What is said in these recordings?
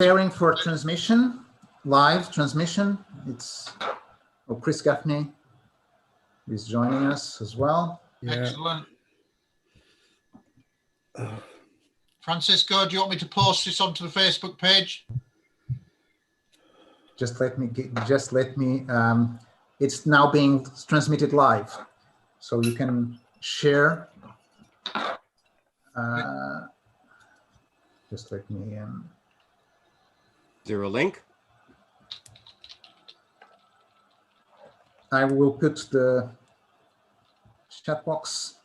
preparing for transmission, live transmission. It's Chris Gaffney is joining us as well. Yeah. Excellent. Francisco, do you want me to post this onto the Facebook page? Just let me, it's now being transmitted live. So you can share. Just let me. Is there a link? I will put the chat box.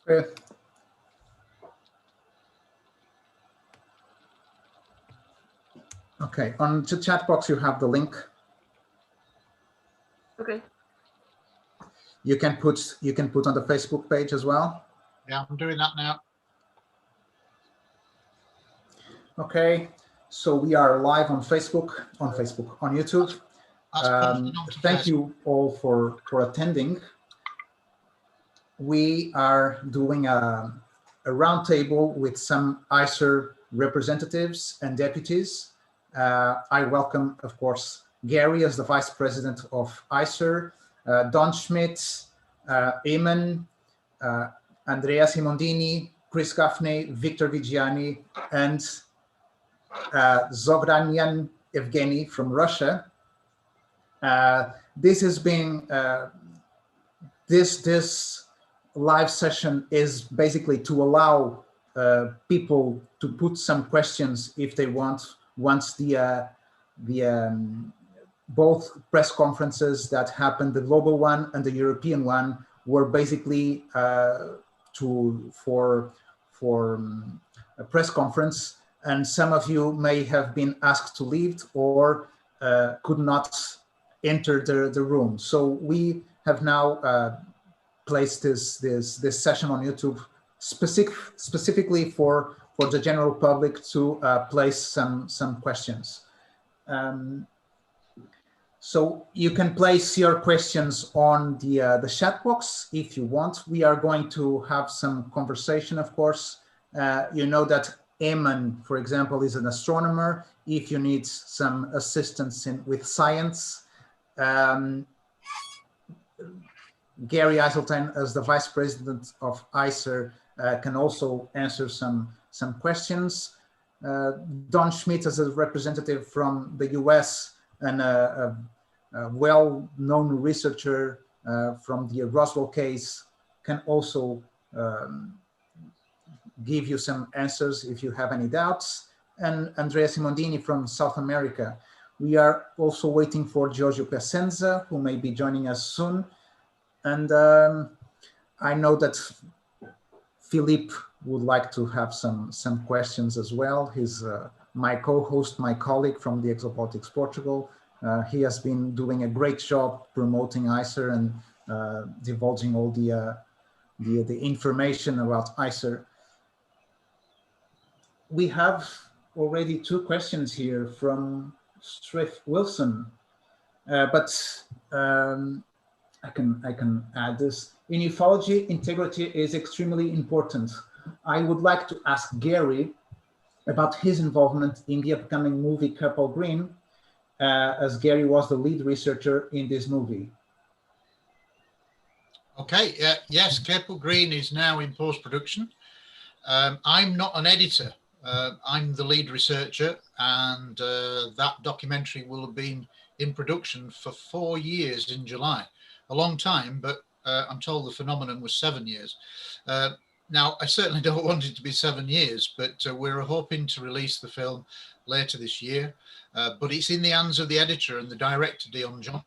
Okay. Okay, on the chat box you have the link. Okay. You can put on the Facebook page as well. Yeah, I'm doing that now. Okay, so we are live on Facebook, on YouTube. Thank you all for attending. We are doing a roundtable with some ICER representatives and deputies. I welcome, of course, Gary as the Vice President of ICER, Don Schmidt, Eamon, Andrea Simondini, Chris Gaffney, Victor Vigiani, and Zogranyan Evgeny from Russia. This is being this live session is basically to allow people to put some questions if they want, once both press conferences that happened, the global one and the European one, were basically for a press conference, and some of you may have been asked to leave or could not enter the room. So we have now placed this session on YouTube specifically for the general public to place some questions. So you can place your questions on the chat box if you want. We are going to have some conversation, of course. You know that Eamon, for example, is an astronomer. If you need some assistance with science, Gary Heseltine, as the Vice President of ICER, can also answer some questions. Don Schmidt, as a representative from the US and a well-known researcher from the Roswell case, can also give you some answers if you have any doubts. And Andrea Simondini from South America. We are also waiting for Giorgio Piacenza, who may be joining us soon. And I know that Philippe would like to have some questions as well. He's my co-host, my colleague from the Exopolitics Portugal. He has been doing a great job promoting ICER and divulging all the information about ICER. We have already 2 questions here from Striff Wilson, but I can add this. In ufology, integrity is extremely important. I would like to ask Gary about his involvement in the upcoming movie Couple Green, as Gary was the lead researcher in this movie. Okay, yes, Couple Green is now in post-production. I'm not an editor. I'm the lead researcher, and that documentary will have been in production for 4 years in July. A long time, but I'm told the phenomenon was 7 years. Now, I certainly don't want it to be 7 years, but we're hoping to release the film later this year. But it's in the hands of the editor and the director, Dion John.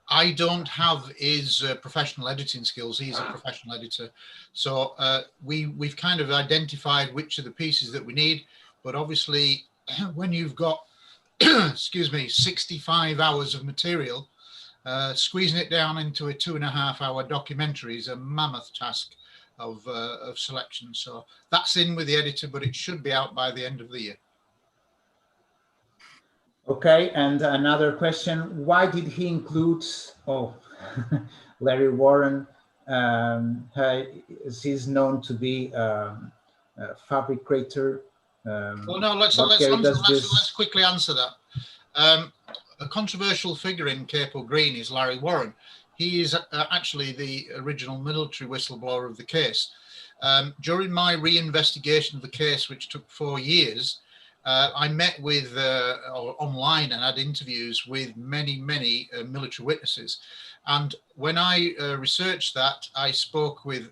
I don't have his professional editing skills. He's a professional editor. So we've kind of identified which are the pieces that we need. But obviously, when you've got, excuse me, 65 hours of material, squeezing it down into a 2.5-hour documentary is a mammoth task of selection. So that's in with the editor, but it should be out by the end of the year. Okay, and another question, why did he include, Larry Warren, He's known to be a fabricator. Well, no, let's quickly answer that. A controversial figure in Capo Green is Larry Warren. He is actually the original military whistleblower of the case. During my reinvestigation of the case, which took 4 years, I met with, online, and had interviews with many military witnesses. And when I researched that, I spoke with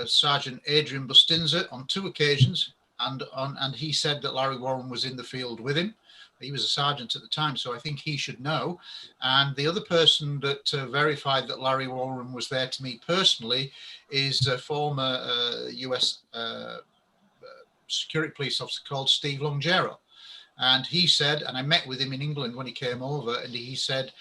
Sergeant Adrian Bustinza on 2 occasions, and he said that Larry Warren was in the field with him. He was a sergeant at the time, so I think he should know. And the other person that verified that Larry Warren was there to me personally is a former US security police officer called Steve Longero. And he said, and I met with him in England when he came over, and he said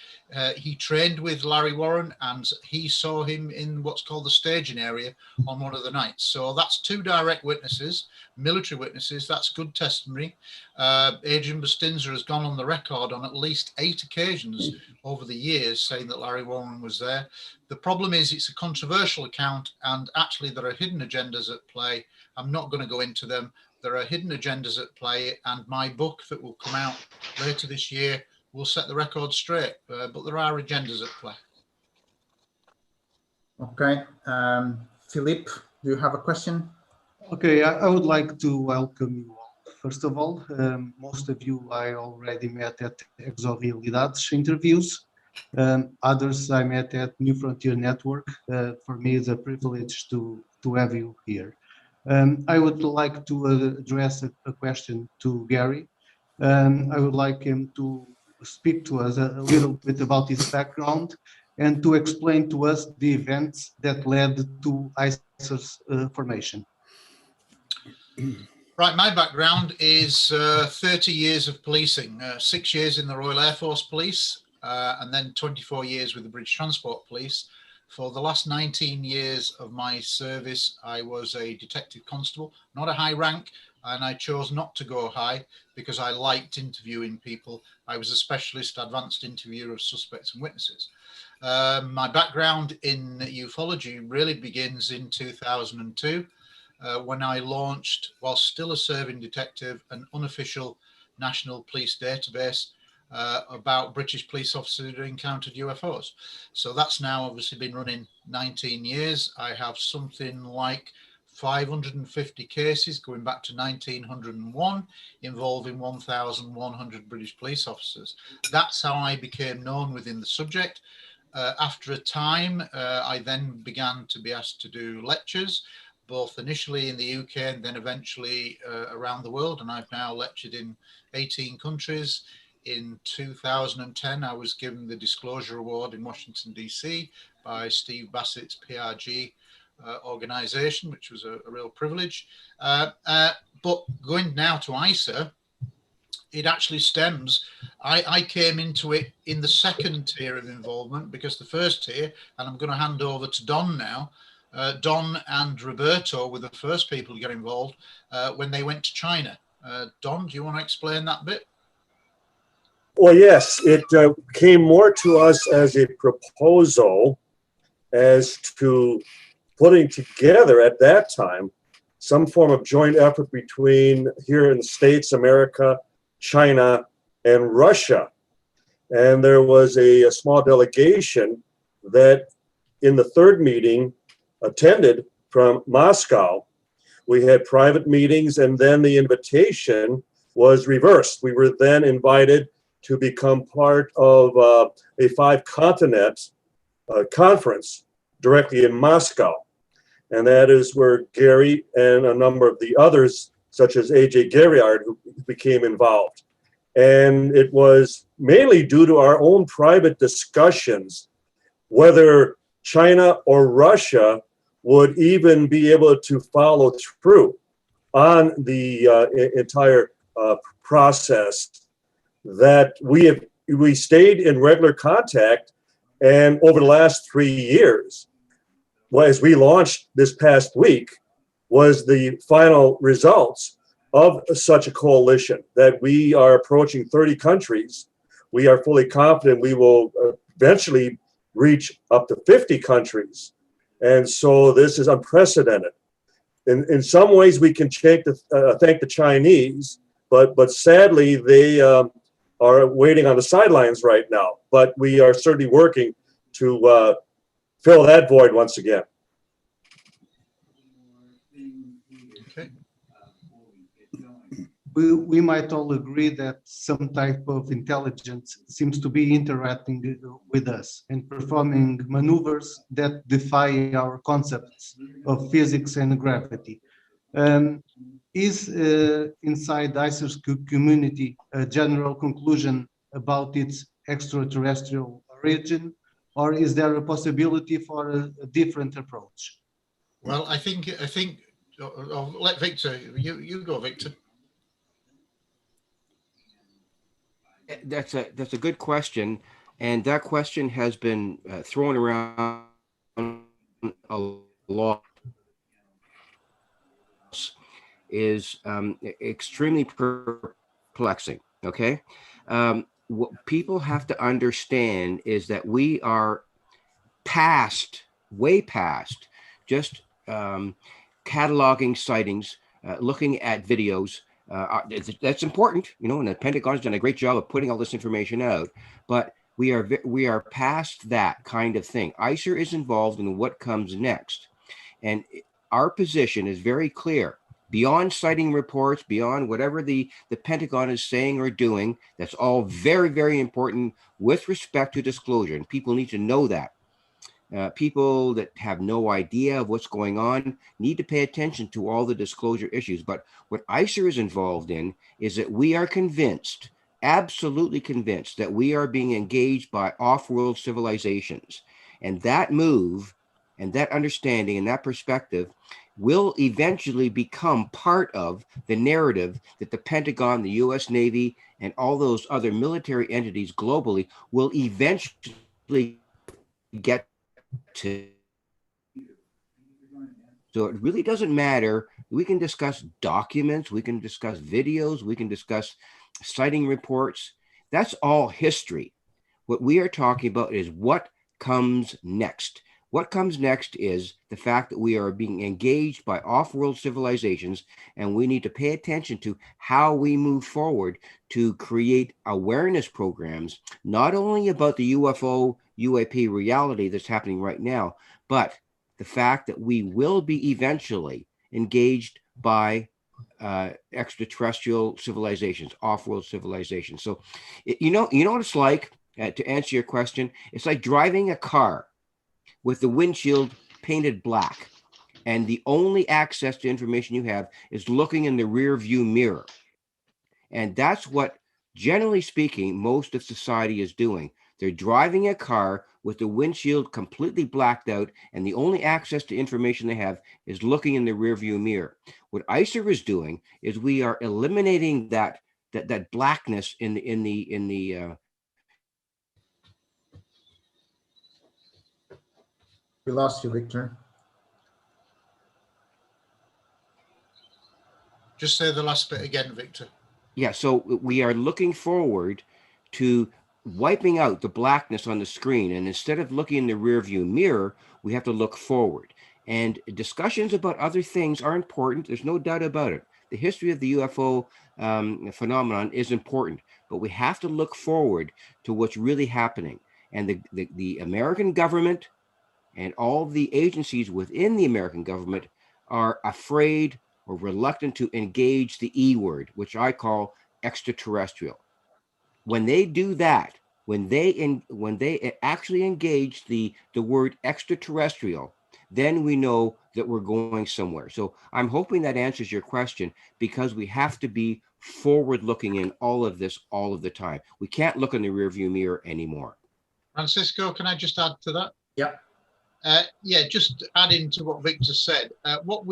he trained with Larry Warren and he saw him in what's called the staging area on one of the nights. So that's 2 direct witnesses, military witnesses. That's good testimony. Adrian Bustinza has gone on the record on at least 8 occasions over the years saying that Larry Warren was there. The problem is it's a controversial account, and actually there are hidden agendas at play. I'm not going to go into them. There are hidden agendas at play, and my book that will come out later this year will set the record straight, but there are agendas at play. Okay. Philippe, do you have a question? Okay, I would like to welcome you all. First of all, most of you I already met at Exorealidades interviews. Others I met at New Frontier Network. For me, it's a privilege to have you here. I would like to address a question to Gary. I would like him to speak to us a little bit about his background and to explain to us the events that led to ICER's formation. Right, my background is 30 years of policing, 6 years in the Royal Air Force Police, and then 24 years with the British Transport Police. For the last 19 years of my service, I was a detective constable, not a high rank, and I chose not to go high because I liked interviewing people. I was a specialist advanced interviewer of suspects and witnesses. My background in ufology really begins in 2002 when I launched, while still a serving detective, an unofficial national police database about British police officers who encountered UFOs. So that's now obviously been running 19 years. I have something like 550 cases going back to 1901 involving 1,100 British police officers. That's how I became known within the subject. After a time, I then began to be asked to do lectures, both initially in the UK and then eventually around the world. And I've now lectured in 18 countries. In 2010, I was given the Disclosure Award in Washington, DC by Steve Bassett's PRG organization, which was a real privilege. But going now to ICER, it actually stems. I came into it in the second tier of involvement, because the first tier, and I'm going to hand over to Don now, Don and Roberto were the first people to get involved when they went to China. Don, do you want to explain that bit? Well, yes, it came more to us as a proposal as to putting together at that time some form of joint effort between here in the States, America, China, and Russia. And there was a small delegation that in the third meeting attended from Moscow. We had private meetings, and then the invitation was reversed. We were then invited to become part of a 5-continent conference directly in Moscow. And that is where Gary and a number of the others, such as A.J. Garriard, who became involved. And it was mainly due to our own private discussions whether China or Russia would even be able to follow through on the entire process, that we stayed in regular contact. And over the last 3 years, well, as we launched this past week, was the final results of such a coalition that we are approaching 30 countries. We are fully confident we will eventually reach up to 50 countries. And so this is unprecedented. In some ways, we can thank the Chinese, but sadly, they are waiting on the sidelines right now. But we are certainly working to fill that void once again. Okay. We might all agree that some type of intelligence seems to be interacting with us and performing maneuvers that defy our concepts of physics and gravity. Is inside the ICERs community a general conclusion about its extraterrestrial origin, or is there a possibility for a different approach? Well, I think I'll let Victor, you go, Victor. That's a good question, and that question has been thrown around a lot. Is extremely perplexing. Okay, what people have to understand is that we are way past just cataloging sightings, looking at videos. That's important, you know, and the Pentagon's done a great job of putting all this information out, but we are past that kind of thing. ICER is involved in what comes next, and our position is very clear. Beyond sighting reports, beyond whatever the Pentagon is saying or doing, that's all very, very important with respect to disclosure, and people need to know that. People that have no idea of what's going on need to pay attention to all the disclosure issues. But what ICER is involved in is that we are convinced, absolutely convinced, that we are being engaged by off-world civilizations. And that move and that understanding and that perspective will eventually become part of the narrative that the Pentagon, the US Navy, and all those other military entities globally will eventually get to. So it really doesn't matter. We can discuss documents, we can discuss videos, we can discuss sighting reports. That's all history. What we are talking about is what comes next. What comes next is the fact that we are being engaged by off-world civilizations, and we need to pay attention to how we move forward to create awareness programs, not only about the UFO, UAP reality that's happening right now, but the fact that we will be eventually engaged by extraterrestrial civilizations, off-world civilizations. So, you know what it's like, to answer your question, it's like driving a car with the windshield painted black, and the only access to information you have is looking in the rear view mirror. And that's what, generally speaking, most of society is doing. They're driving a car with the windshield completely blacked out, and the only access to information they have is looking in the rear view mirror. What ICER is doing is we are eliminating that blackness in the We lost you, Victor. Just say the last bit again, Victor. Yeah, so we are looking forward to wiping out the blackness on the screen. And instead of looking in the rear view mirror, we have to look forward. And discussions about other things are important. There's no doubt about it. The history of the UFO phenomenon is important, but we have to look forward to what's really happening. And the American government and all the agencies within the American government are afraid or reluctant to engage the E word, which I call extraterrestrial. When they do that, when they actually engage the word extraterrestrial, then we know that we're going somewhere. So I'm hoping that answers your question, because we have to be forward looking in all of this all of the time. We can't look in the rearview mirror anymore. Francisco, can I just add to that? Yeah. Yeah, just adding to what Victor said, what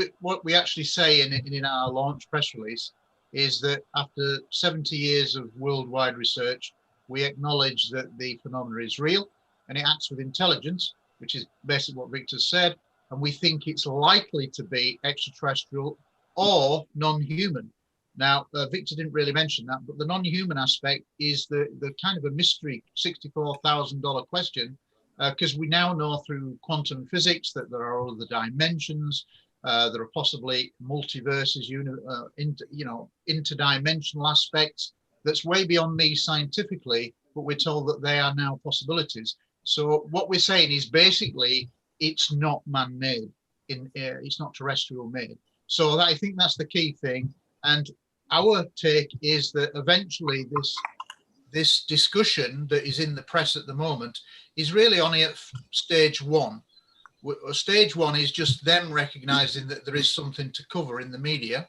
we actually say in our launch press release is that after 70 years of worldwide research, we acknowledge that the phenomenon is real and it acts with intelligence, which is basically what Victor said, and we think it's likely to be extraterrestrial or non-human. Now, Victor didn't really mention that, but the non-human aspect is the kind of a mystery $64,000 question because we now know through quantum physics that there are other dimensions. There are possibly multiverses, interdimensional aspects that's way beyond me scientifically, but we're told that they are now possibilities. So what we're saying is basically it's not man-made, it's not terrestrial made. So I think that's the key thing. And our take is that eventually this discussion that is in the press at the moment is really only at stage one. Stage one is just them recognizing that there is something to cover in the media.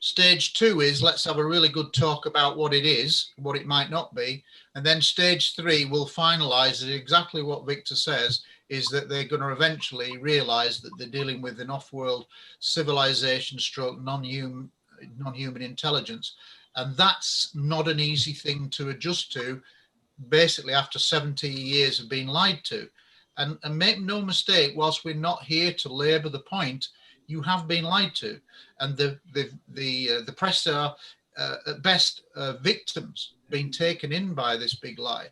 Stage two is let's have a really good talk about what it is, what it might not be. And then stage three will finalize it exactly what Victor says, is that they're going to eventually realize that they're dealing with an off-world civilization stroke non-human intelligence. And that's not an easy thing to adjust to, basically after 70 years of being lied to. And make no mistake, whilst we're not here to labour the point, you have been lied to. And the press are at best victims being taken in by this big lie.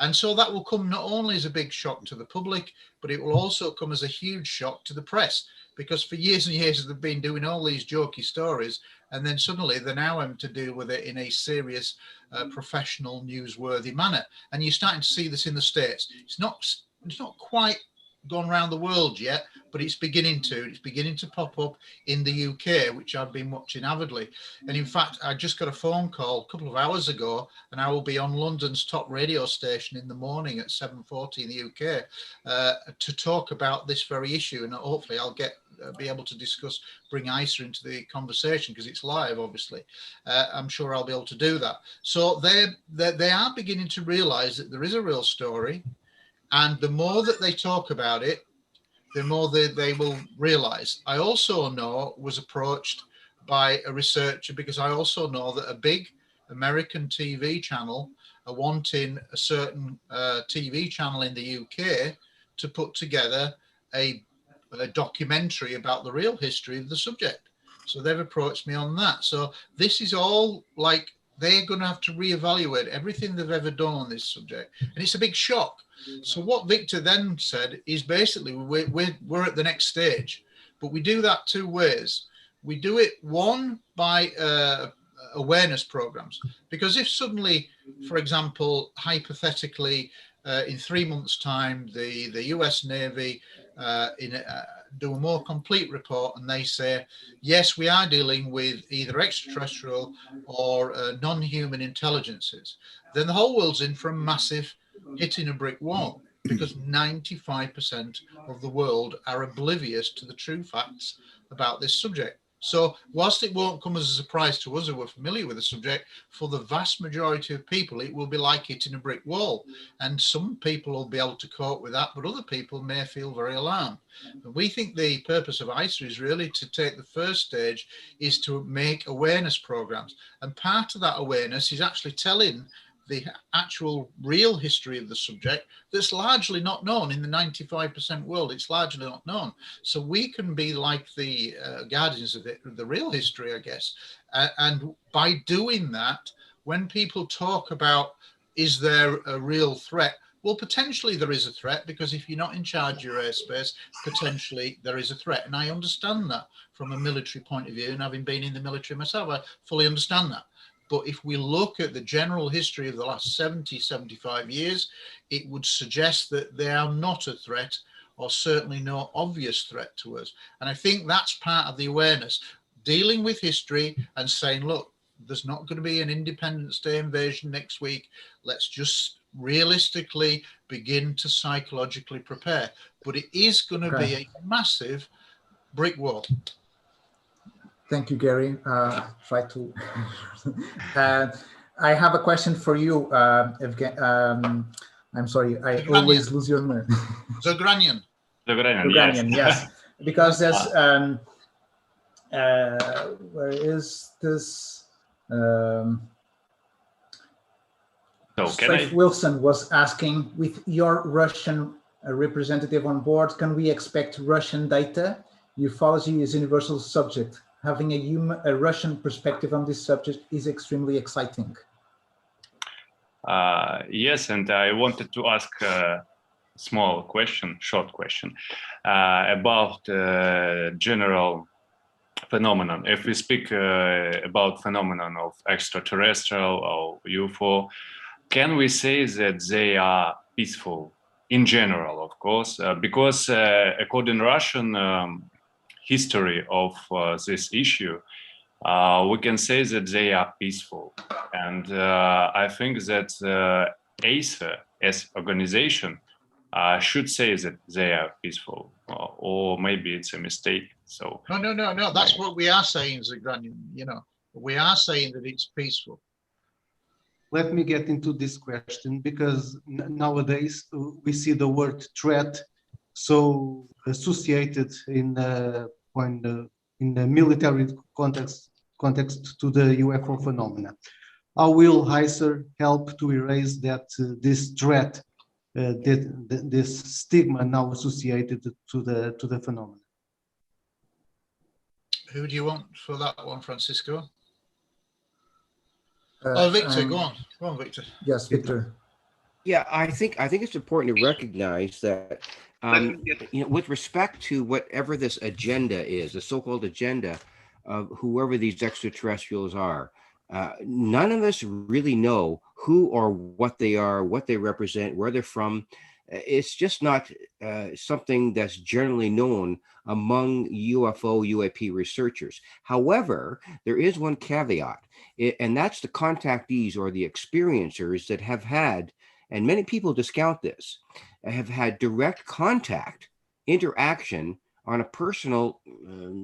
And so that will come not only as a big shock to the public, but it will also come as a huge shock to the press, because for years and years they've been doing all these jokey stories, and then suddenly they're now having to deal with it in a serious, professional, newsworthy manner. And you're starting to see this in the States. It's not quite gone around the world yet, but it's beginning to pop up in the UK, which I've been watching avidly. And in fact, I just got a phone call a couple of hours ago, and I will be on London's top radio station in the morning at 7:40 in the UK to talk about this very issue. And hopefully I'll be able to bring ICER into the conversation, because it's live, obviously. I'm sure I'll be able to do that. So they are beginning to realize that there is a real story. And the more that they talk about it, the more they will realize. I also was approached by a researcher, because I also know that a big American TV channel are wanting a certain TV channel in the UK to put together a documentary about the real history of the subject. So they've approached me on that. So this is all like, they're going to have to reevaluate everything they've ever done on this subject. And it's a big shock. So what Victor then said is basically we're at the next stage, but we do that two ways. We do it, one, by awareness programs, because if suddenly, for example, hypothetically, in 3 months' time, the US Navy do a more complete report and they say, yes, we are dealing with either extraterrestrial or non-human intelligences, then the whole world's in for a massive hitting a brick wall, because 95% of the world are oblivious to the true facts about this subject. So whilst it won't come as a surprise to us who are familiar with the subject, for the vast majority of people, it will be like hitting a brick wall. And some people will be able to cope with that, but other people may feel very alarmed. And we think the purpose of ICER is really to take the first stage, is to make awareness programs. And part of that awareness is actually telling the actual real history of the subject that's largely not known in the 95% world. It's largely not known. So we can be like the guardians of it, the real history, I guess. And by doing that, when people talk about, is there a real threat? Well, potentially there is a threat, because if you're not in charge of your airspace, potentially there is a threat. And I understand that from a military point of view, and having been in the military myself, I fully understand that. But if we look at the general history of the last 70, 75 years, it would suggest that they are not a threat, or certainly no obvious threat to us. And I think that's part of the awareness, dealing with history and saying, look, there's not going to be an Independence Day invasion next week. Let's just realistically begin to psychologically prepare. But it is going to be a massive brick wall. Thank you, Gary. Try to. I have a question for you, Evgen. I'm sorry, I always lose your name. Zagranian. Zagranian, yes. Because there's where is this? Strafe Wilson was asking, with your Russian representative on board, can we expect Russian data? Ufology is a universal subject. Having a Russian perspective on this subject is extremely exciting. Yes, and I wanted to ask small question, short question, about general phenomenon. If we speak about phenomenon of extraterrestrial or UFO, can we say that they are peaceful in general, of course, because according to Russian history of this issue, we can say that they are peaceful. And I think that ICER as organization should say that they are peaceful, or maybe it's a mistake. So no. That's what we are saying, Zagranian. You know, we are saying that it's peaceful. Let me get into this question, because nowadays we see the word threat so associated in the military context to the UFO phenomena. How will ICER help to erase that this threat, this stigma now associated to the phenomena? Who do you want for that one, Francisco? Victor, go on, Victor. Yes, Victor. Yeah, I think it's important to recognize that with respect to whatever this agenda is, the so-called agenda of whoever these extraterrestrials are, none of us really know who or what they are, what they represent, where they're from. It's just not something that's generally known among UFO, UAP researchers. However, there is one caveat, and that's the contactees or the experiencers that have had, and many people discount this, have had direct contact, interaction on a personal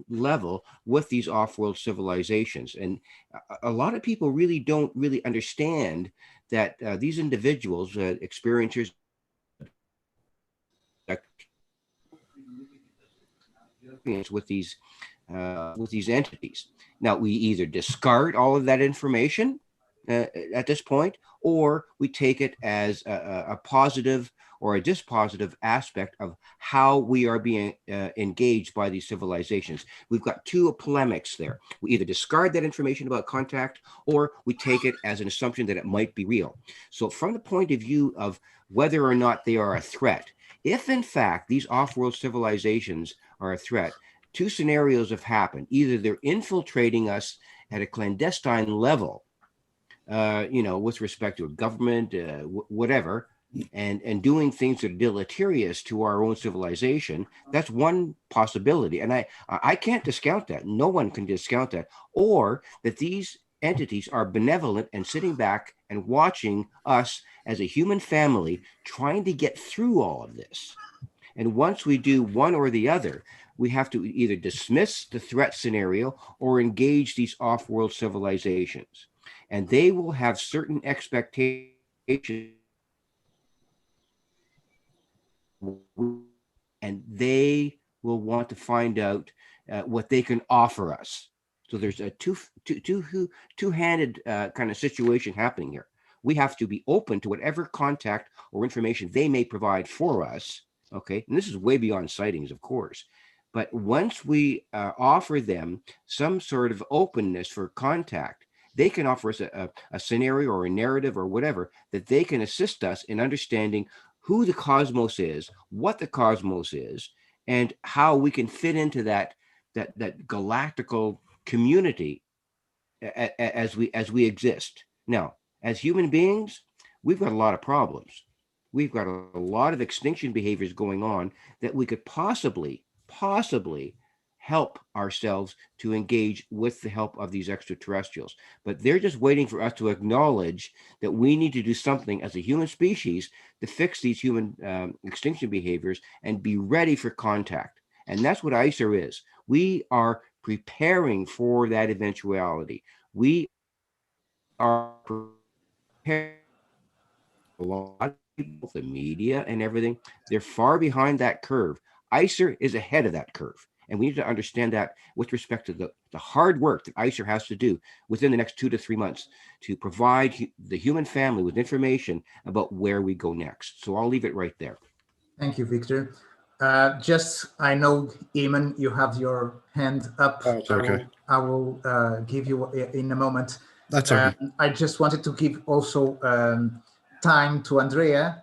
level with these off-world civilizations. And a lot of people really don't really understand that these individuals, experiencers, with these entities. Now, we either discard all of that information at this point, or we take it as a positive or a dispositive aspect of how we are being engaged by these civilizations. We've got two polemics there. We either discard that information about contact, or we take it as an assumption that it might be real. So from the point of view of whether or not they are a threat, if in fact these off-world civilizations are a threat, two scenarios have happened. Either they're infiltrating us at a clandestine level, with respect to a government, whatever, and doing things that are deleterious to our own civilization. That's one possibility. And I can't discount that. No one can discount that. Or that these entities are benevolent and sitting back and watching us as a human family trying to get through all of this. And once we do one or the other, we have to either dismiss the threat scenario or engage these off-world civilizations. And they will have certain expectations, and they will want to find out what they can offer us. So there's a two-handed kind of situation happening here. We have to be open to whatever contact or information they may provide for us. Okay, and this is way beyond sightings, of course. But once we offer them some sort of openness for contact, they can offer us a scenario or a narrative or whatever that they can assist us in understanding who the cosmos is, what the cosmos is, and how we can fit into that galactical community as we exist. Now, as human beings, we've got a lot of problems. We've got a lot of extinction behaviors going on that we could possibly help ourselves to engage with the help of these extraterrestrials. But they're just waiting for us to acknowledge that we need to do something as a human species to fix these human extinction behaviors and be ready for contact. And that's what ICER is. We are preparing for that eventuality. We are preparing. A lot of people, the media and everything, they're far behind that curve. ICER is ahead of that curve. And we need to understand that with respect to the hard work that ICER has to do within the next 2 to 3 months to provide the human family with information about where we go next. So I'll leave it right there. Thank you, Victor. I know, Eamon, you have your hand up. That's okay. I will give you in a moment. That's okay. I just wanted to give also time to Andrea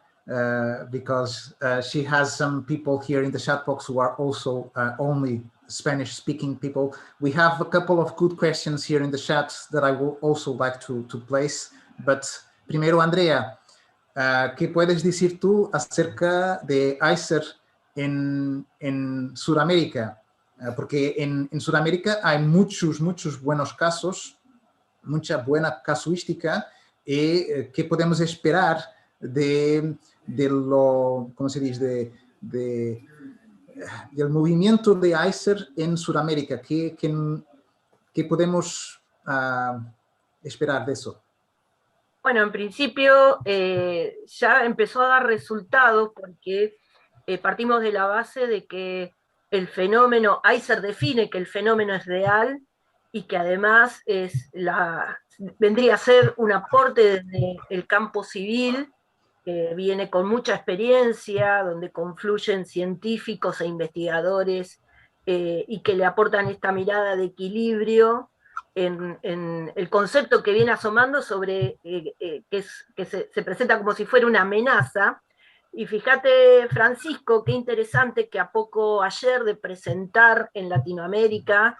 because she has some people here in the chat box who are also only Spanish-speaking people. We have a couple of good questions here in the chat that I will also like to place. But primero, Andrea, ¿qué puedes decir tú acerca de ICER en Sudamérica? Porque en Sudamérica hay muchos buenos casos, mucha buena casuística, y ¿qué podemos esperar de lo, ¿cómo se dice? Del movimiento de ICER en Sudamérica? ¿Qué podemos esperar de eso? Bueno, en principio ya empezó a dar resultados porque partimos de la base de que el fenómeno, ICER define que el fenómeno es real y que además vendría a ser un aporte desde el campo civil, que viene con mucha experiencia, donde confluyen científicos e investigadores y que le aportan esta mirada de equilibrio en el concepto que viene asomando sobre que se presenta como si fuera una amenaza. Y fíjate, Francisco, qué interesante que a poco ayer de presentar en Latinoamérica,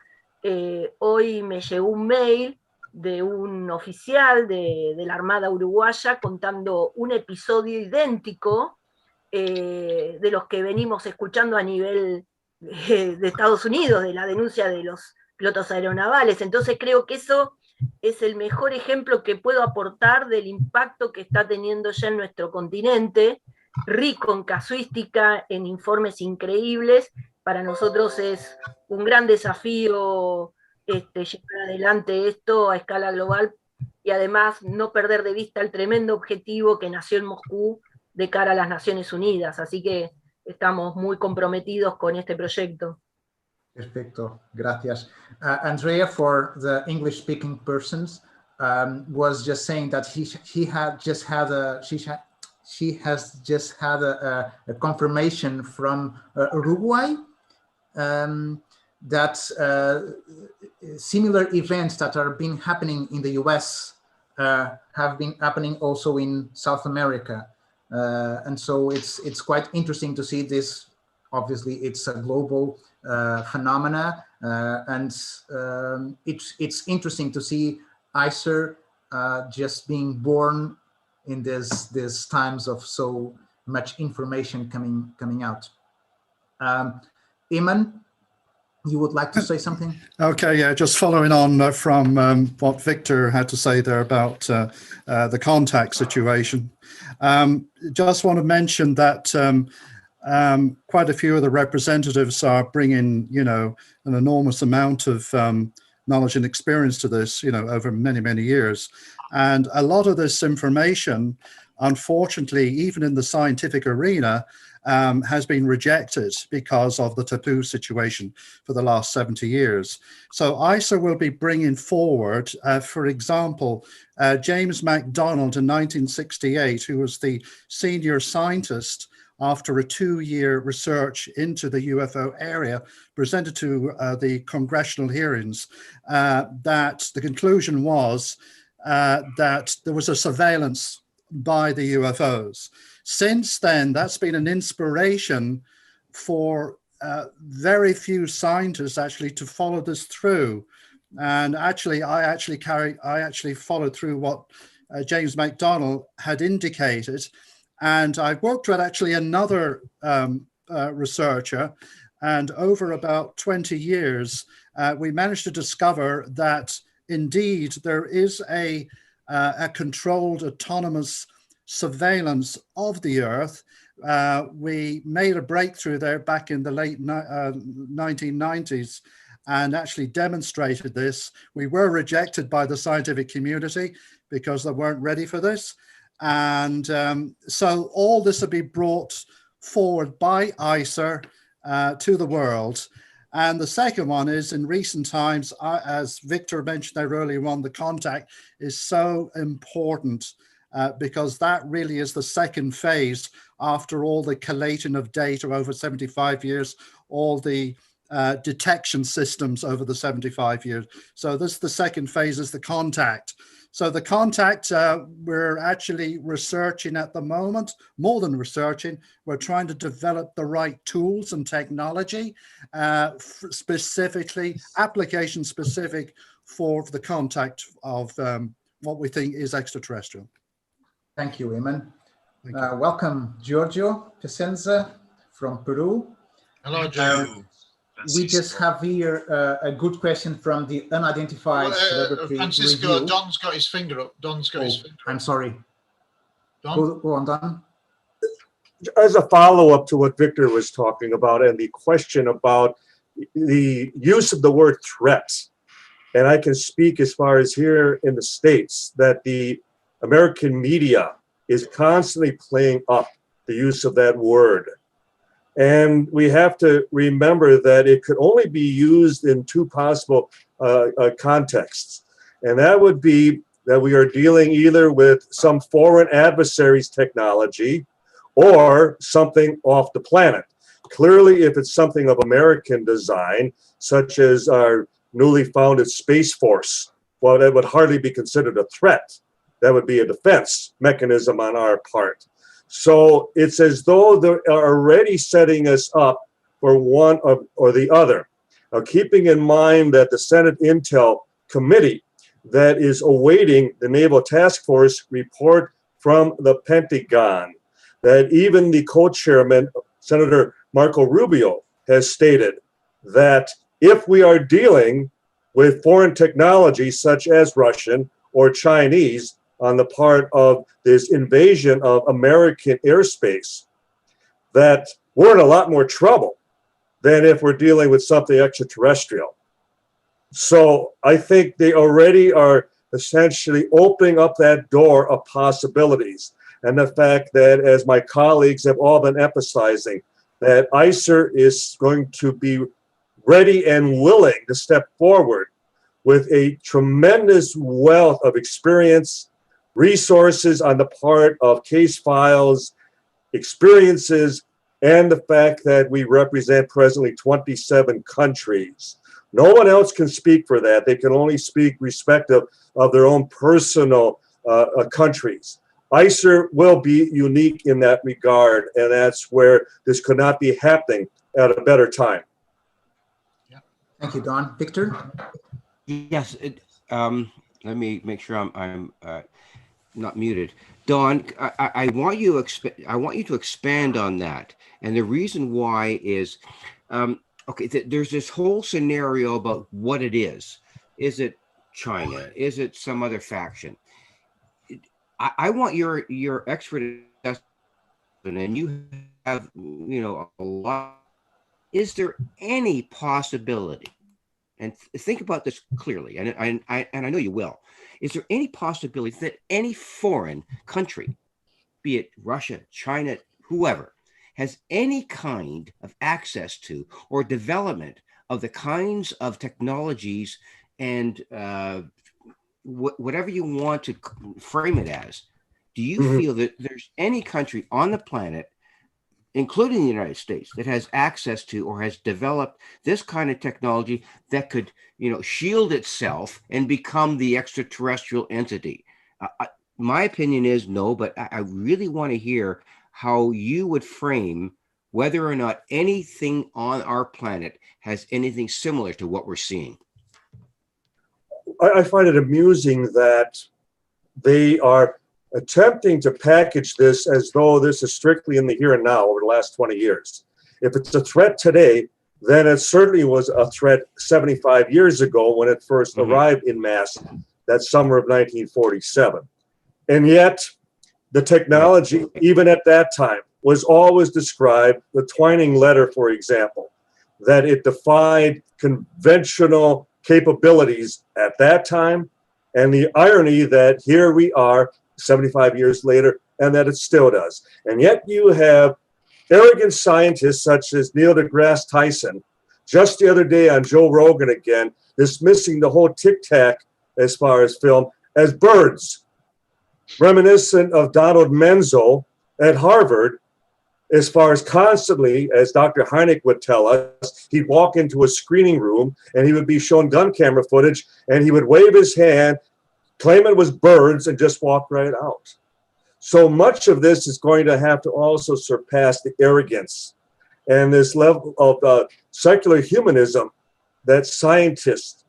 hoy me llegó un mail de un oficial de la Armada Uruguaya contando un episodio idéntico de los que venimos escuchando a nivel de Estados Unidos, de la denuncia de los pilotos aeronavales. Entonces creo que eso es el mejor ejemplo que puedo aportar del impacto que está teniendo ya en nuestro continente, rico en casuística, en informes increíbles. Para nosotros es un gran desafío llevar adelante esto a escala global y además no perder de vista el tremendo objetivo que nació en Moscú de cara a las Naciones Unidas. Así que estamos muy comprometidos con este proyecto. Perfecto, gracias. Andrea, for the English-speaking persons, was just saying that she has just had a confirmation from Uruguay that similar events that are been happening in the US have been happening also in South America. And so it's quite interesting to see this. Obviously, it's a global phenomena, and it's interesting to see ICER just being born in these times of so much information coming out. Iman, you would like to say something? Okay, yeah, just following on from what Victor had to say there about the contact situation. Just want to mention that quite a few of the representatives are bringing, an enormous amount of knowledge and experience to this, over many years. And a lot of this information, unfortunately, even in the scientific arena, has been rejected because of the taboo situation for the last 70 years. So ICER will be bringing forward, for example, James MacDonald in 1968, who was the senior scientist after a 2-year research into the UFO area, presented to the congressional hearings, that the conclusion was that there was a surveillance by the UFOs. Since then, that's been an inspiration for very few scientists actually to follow this through. And actually, I actually followed through what James MacDonald had indicated. And I worked with actually another researcher, and over about 20 years, we managed to discover that indeed there is a controlled autonomous surveillance of the Earth. We made a breakthrough there back in the late 1990s and actually demonstrated this. We were rejected by the scientific community because they weren't ready for this. And so all this will be brought forward by ICER to the world. And the second one is, in recent times, as Victor mentioned there earlier on, the contact is so important because that really is the second phase after all the collating of data over 75 years, all the detection systems over the 75 years. So this the second phase is the contact. So the contact, we're actually researching at the moment, more than researching, we're trying to develop the right tools and technology, specifically, application specific for the contact of what we think is extraterrestrial. Thank you, Eamon. Welcome, Giorgio Pesenza from Peru. Hello, Joe. We just have here a good question from the unidentified celebrity Francisco, review. Don's got his finger up. Don's got his finger up. I'm sorry. Don? Go on, Don. As a follow-up to what Victor was talking about and the question about the use of the word threat, and I can speak as far as here in the States, that the American media is constantly playing up the use of that word. And we have to remember that it could only be used in two possible contexts. And that would be that we are dealing either with some foreign adversary's technology or something off the planet. Clearly, if it's something of American design, such as our newly founded Space Force, well, that would hardly be considered a threat. That would be a defense mechanism on our part. So it's as though they are already setting us up for one or the other. Now, keeping in mind that the Senate Intel Committee that is awaiting the Naval Task Force report from the Pentagon, that even the co-chairman, Senator Marco Rubio, has stated that if we are dealing with foreign technology such as Russian or Chinese, on the part of this invasion of American airspace, that we're in a lot more trouble than if we're dealing with something extraterrestrial. So I think they already are essentially opening up that door of possibilities. And the fact that, as my colleagues have all been emphasizing, that ICER is going to be ready and willing to step forward with a tremendous wealth of experience, resources on the part of case files, experiences, and the fact that we represent presently 27 countries. No one else can speak for that. They can only speak respective of their own personal countries. ICER will be unique in that regard, and that's where this could not be happening at a better time. Yeah. Thank you, Don. Victor? Yes. Let me make sure I'm not muted. Don, I want you to expand on that. And the reason why is, okay, there's this whole scenario about what it is. Is it China? Is it some other faction? I want your expert assessment, and you have, a lot. Is there any possibility, and think about this clearly, and I know you will, is there any possibility that any foreign country, be it Russia, China, whoever, has any kind of access to or development of the kinds of technologies and whatever you want to frame it as? Do you feel that there's any country on the planet, including the United States, that has access to or has developed this kind of technology that could, shield itself and become the extraterrestrial entity? My opinion is no, but I really want to hear how you would frame whether or not anything on our planet has anything similar to what we're seeing. I find it amusing that they are attempting to package this as though this is strictly in the here and now over the last 20 years. If it's a threat today, then it certainly was a threat 75 years ago when it first arrived in mass, that summer of 1947. And yet, the technology, even at that time, was always described, the Twining letter, for example, that it defied conventional capabilities at that time, and the irony that here we are 75 years later, and that it still does. And yet you have arrogant scientists such as Neil deGrasse Tyson, just the other day on Joe Rogan again, dismissing the whole Tic Tac as far as film as birds, reminiscent of Donald Menzel at Harvard, as far as constantly, as Dr. Heineck would tell us, he'd walk into a screening room and he would be shown gun camera footage and he would wave his hand, claim it was birds, and just walk right out. So much of this is going to have to also surpass the arrogance and this level of secular humanism that scientists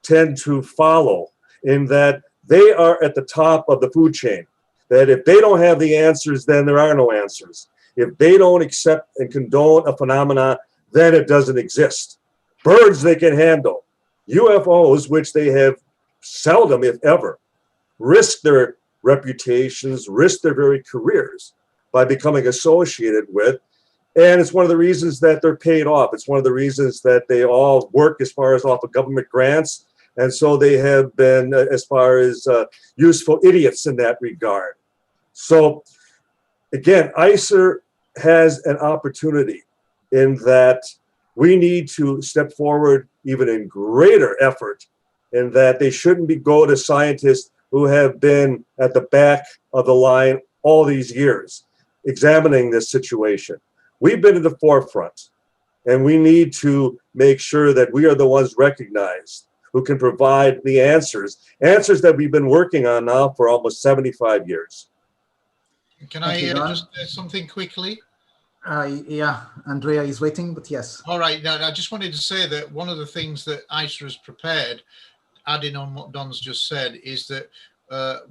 tend to follow, in that they are at the top of the food chain. That if they don't have the answers, then there are no answers. If they don't accept and condone a phenomena, then it doesn't exist. Birds they can handle. UFOs, which they have seldom, if ever, risk their reputations, risk their very careers by becoming associated with. And it's one of the reasons that they're paid off. It's one of the reasons that they all work as far as off of government grants. And so they have been, as far as useful idiots in that regard. So again, ICER has an opportunity in that we need to step forward even in greater effort, in that they shouldn't go to scientists who have been at the back of the line all these years, examining this situation. We've been at the forefront, and we need to make sure that we are the ones recognized who can provide the answers that we've been working on now for almost 75 years. Can I just say something quickly? Yeah, Andrea is waiting, but yes. All right. Now, I just wanted to say that one of the things that ICER has prepared, adding on what Don's just said, is that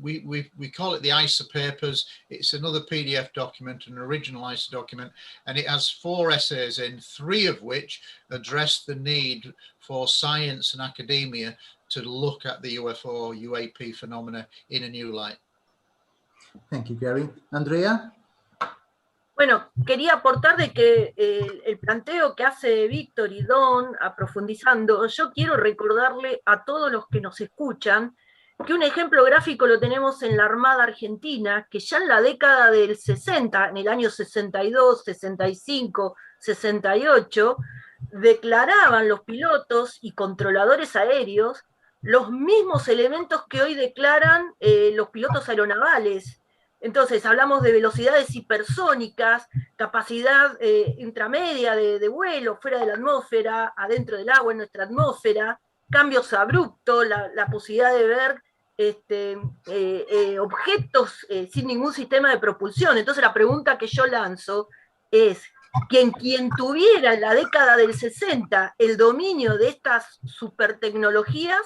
we call it the ICER papers. It's another PDF document, an original ICER document, and it has 4 essays in, 3 of which address the need for science and academia to look at the UFO UAP phenomena in a new light. Thank you, Gary. Andrea? Bueno, quería aportar de que el planteo que hace Víctor y Don, profundizando, yo quiero recordarle a todos los que nos escuchan que un ejemplo gráfico lo tenemos en la Armada Argentina, que ya en la década del 60, en el año 62, 65, 68, declaraban los pilotos y controladores aéreos los mismos elementos que hoy declaran los pilotos aeronavales. Entonces hablamos de velocidades hipersónicas, capacidad intramedia de vuelo, fuera de la atmósfera, adentro del agua, en nuestra atmósfera, cambios abruptos, la posibilidad de ver objetos sin ningún sistema de propulsión. Entonces la pregunta que yo lanzo es, quien tuviera en la década del 60 el dominio de estas supertecnologías,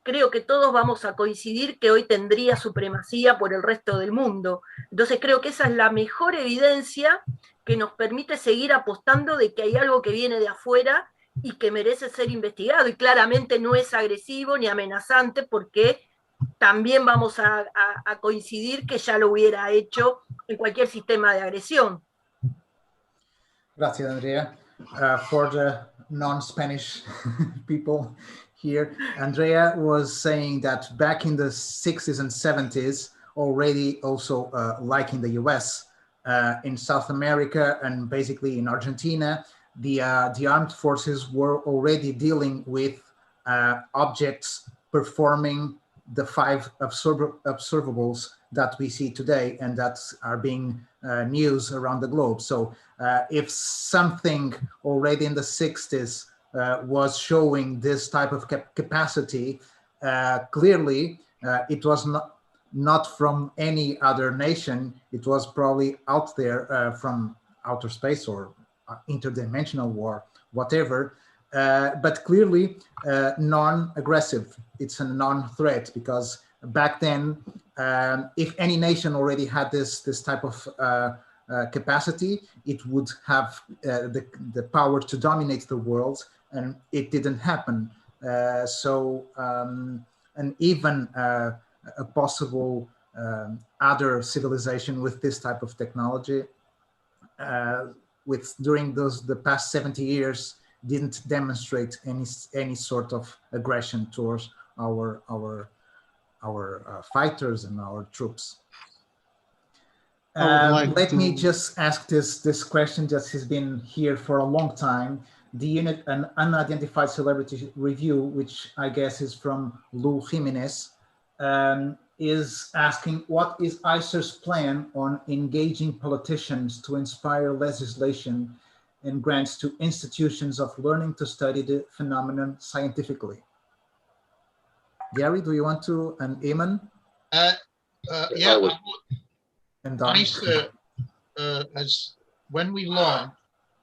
creo que todos vamos a coincidir que hoy tendría supremacía por el resto del mundo. Entonces creo que esa es la mejor evidencia que nos permite seguir apostando de que hay algo que viene de afuera y que merece ser investigado, y claramente no es agresivo ni amenazante, porque también vamos a coincidir que ya lo hubiera hecho en cualquier sistema de agresión. Gracias, Andrea. For the non-Spanish people here, Andrea was saying that back in the 60s and 70s, already also like in the US, in South America and basically in Argentina, the armed forces were already dealing with objects performing the 5 observables that we see today and that are being news around the globe. So if something already in the 60s was showing this type of capacity, clearly it was not from any other nation. It was probably out there from outer space or interdimensional war, whatever, but clearly non-aggressive. It's a non-threat, because back then, if any nation already had this type of capacity, it would have the power to dominate the world, and it didn't happen. And even a possible other civilization with this type of technology, during the past 70 years, didn't demonstrate any sort of aggression towards our fighters and our troops. Let me just ask this question, just has been here for a long time. The unit, an unidentified celebrity review, which I guess is from Lou Jimenez, is asking, what is ICER's plan on engaging politicians to inspire legislation and grants to institutions of learning to study the phenomenon scientifically? Gary, do you want to, and Eamon? Yeah, And Don? ICER, as when we launched,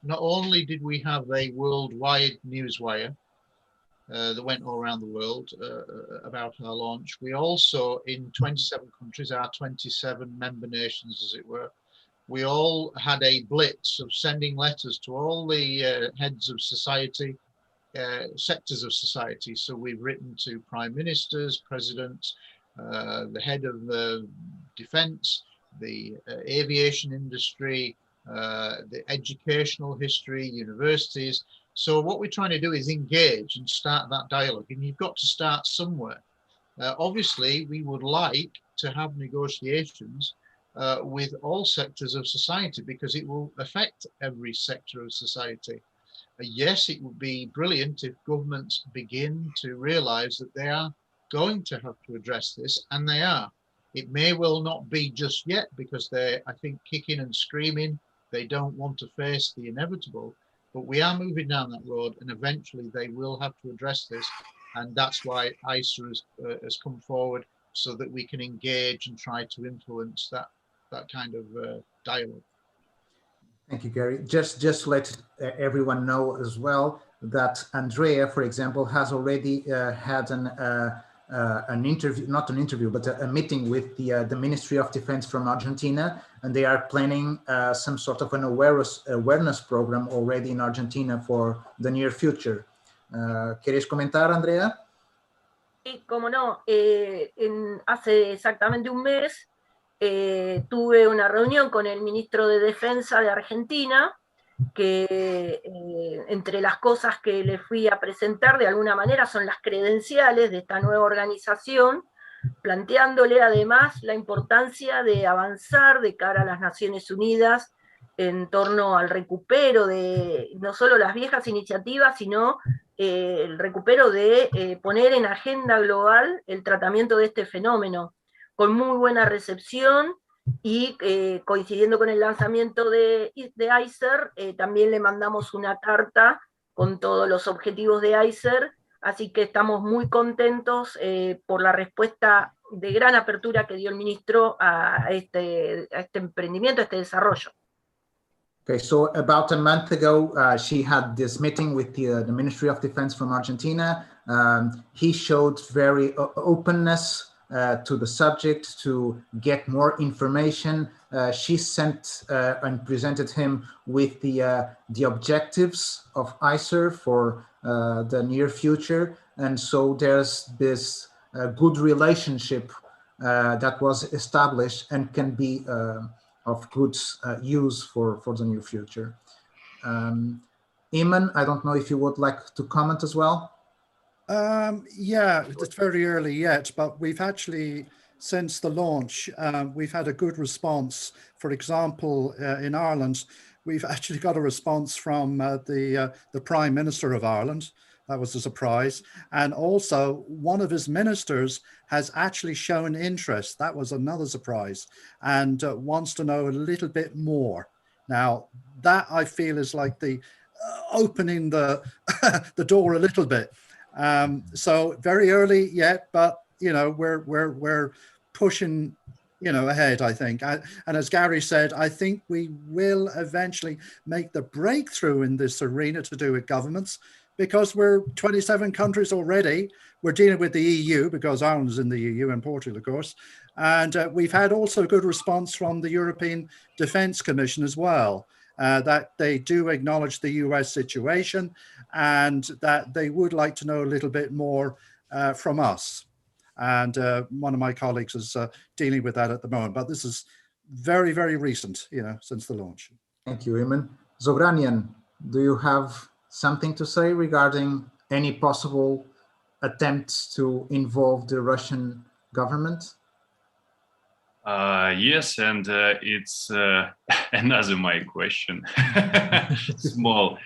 not only did we have a worldwide newswire that went all around the world about our launch, we also, in 27 countries, our 27 member nations, as it were, we all had a blitz of sending letters to all the heads of society, sectors of society. So we've written to prime ministers, presidents, the head of the defense, the aviation industry, the educational history, universities. So what we're trying to do is engage and start that dialogue, and you've got to start somewhere. Obviously, we would like to have negotiations with all sectors of society, because it will affect every sector of society. Yes, it would be brilliant if governments begin to realize that they are going to have to address this, and they are. It may well not be just yet, because they're, I think, kicking and screaming. They don't want to face the inevitable, but we are moving down that road, and eventually they will have to address this. And that's why ICER has come forward, so that we can engage and try to influence that kind of dialogue. Thank you, Gary. Just to let everyone know as well that Andrea, for example, has already had an interview, not an interview, but a meeting with the Ministry of Defense from Argentina, and they are planning some sort of an awareness program already in Argentina for the near future. ¿Quieres comentar, Andrea? Sí, cómo no. Hace exactamente un mes tuve una reunión con el ministro de Defensa de Argentina, que entre las cosas que le fui a presentar de alguna manera son las credenciales de esta nueva organización, planteándole además la importancia de avanzar de cara a las Naciones Unidas en torno al recupero de no solo las viejas iniciativas, sino el recupero de poner en agenda global el tratamiento de este fenómeno, con muy buena recepción. Y coincidiendo con el lanzamiento de ICER, también le mandamos una carta con todos los objetivos de ICER, así que estamos muy contentos por la respuesta de gran apertura que dio el ministro a este emprendimiento, a este desarrollo. Okay, so about a month ago, she had this meeting with the Ministry of Defense from Argentina. He showed very openness to the subject, to get more information. She sent and presented him with the objectives of ICER for the near future. And so there's this good relationship that was established and can be of good use for the near future. Eamon, I don't know if you would like to comment as well. Yeah, it's very early yet, but we've actually, since the launch, we've had a good response. For example, in Ireland, we've actually got a response from the Prime Minister of Ireland. That was a surprise. And also, one of his ministers has actually shown interest. That was another surprise, and wants to know a little bit more. Now, that I feel is like the opening the the door a little bit. So very early yet, but you know, we're pushing, you know, ahead, I think. And as Gary said, I think we will eventually make the breakthrough in this arena to do with governments, because we're 27 countries already. We're dealing with the EU because Ireland is in the EU and Portugal, of course. And we've had also a good response from the European Defence Commission as well. That they do acknowledge the US situation and that they would like to know a little bit more from us. And one of my colleagues is dealing with that at the moment, but this is very, very recent, you know, since the launch. Thank you, Eamon. Zogranian, do you have something to say regarding any possible attempts to involve the Russian government? Yes, and it's another my question. Small.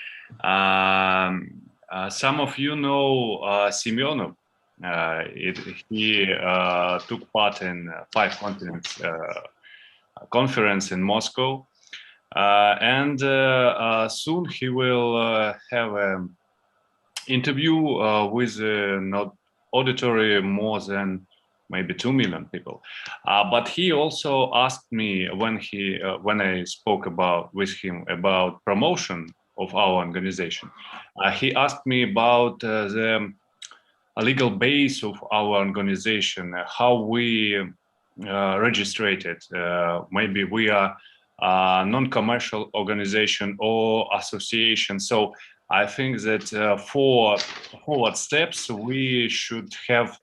Some of you know Semyonov, He took part in 5 continents conference in Moscow, and soon he will have an interview with an auditory more than maybe 2 million people. But he also asked me when I spoke with him about promotion of our organization. He asked me about the legal base of our organization, how we registered it. Maybe we are a non-commercial organization or association. So I think that for forward steps, we should have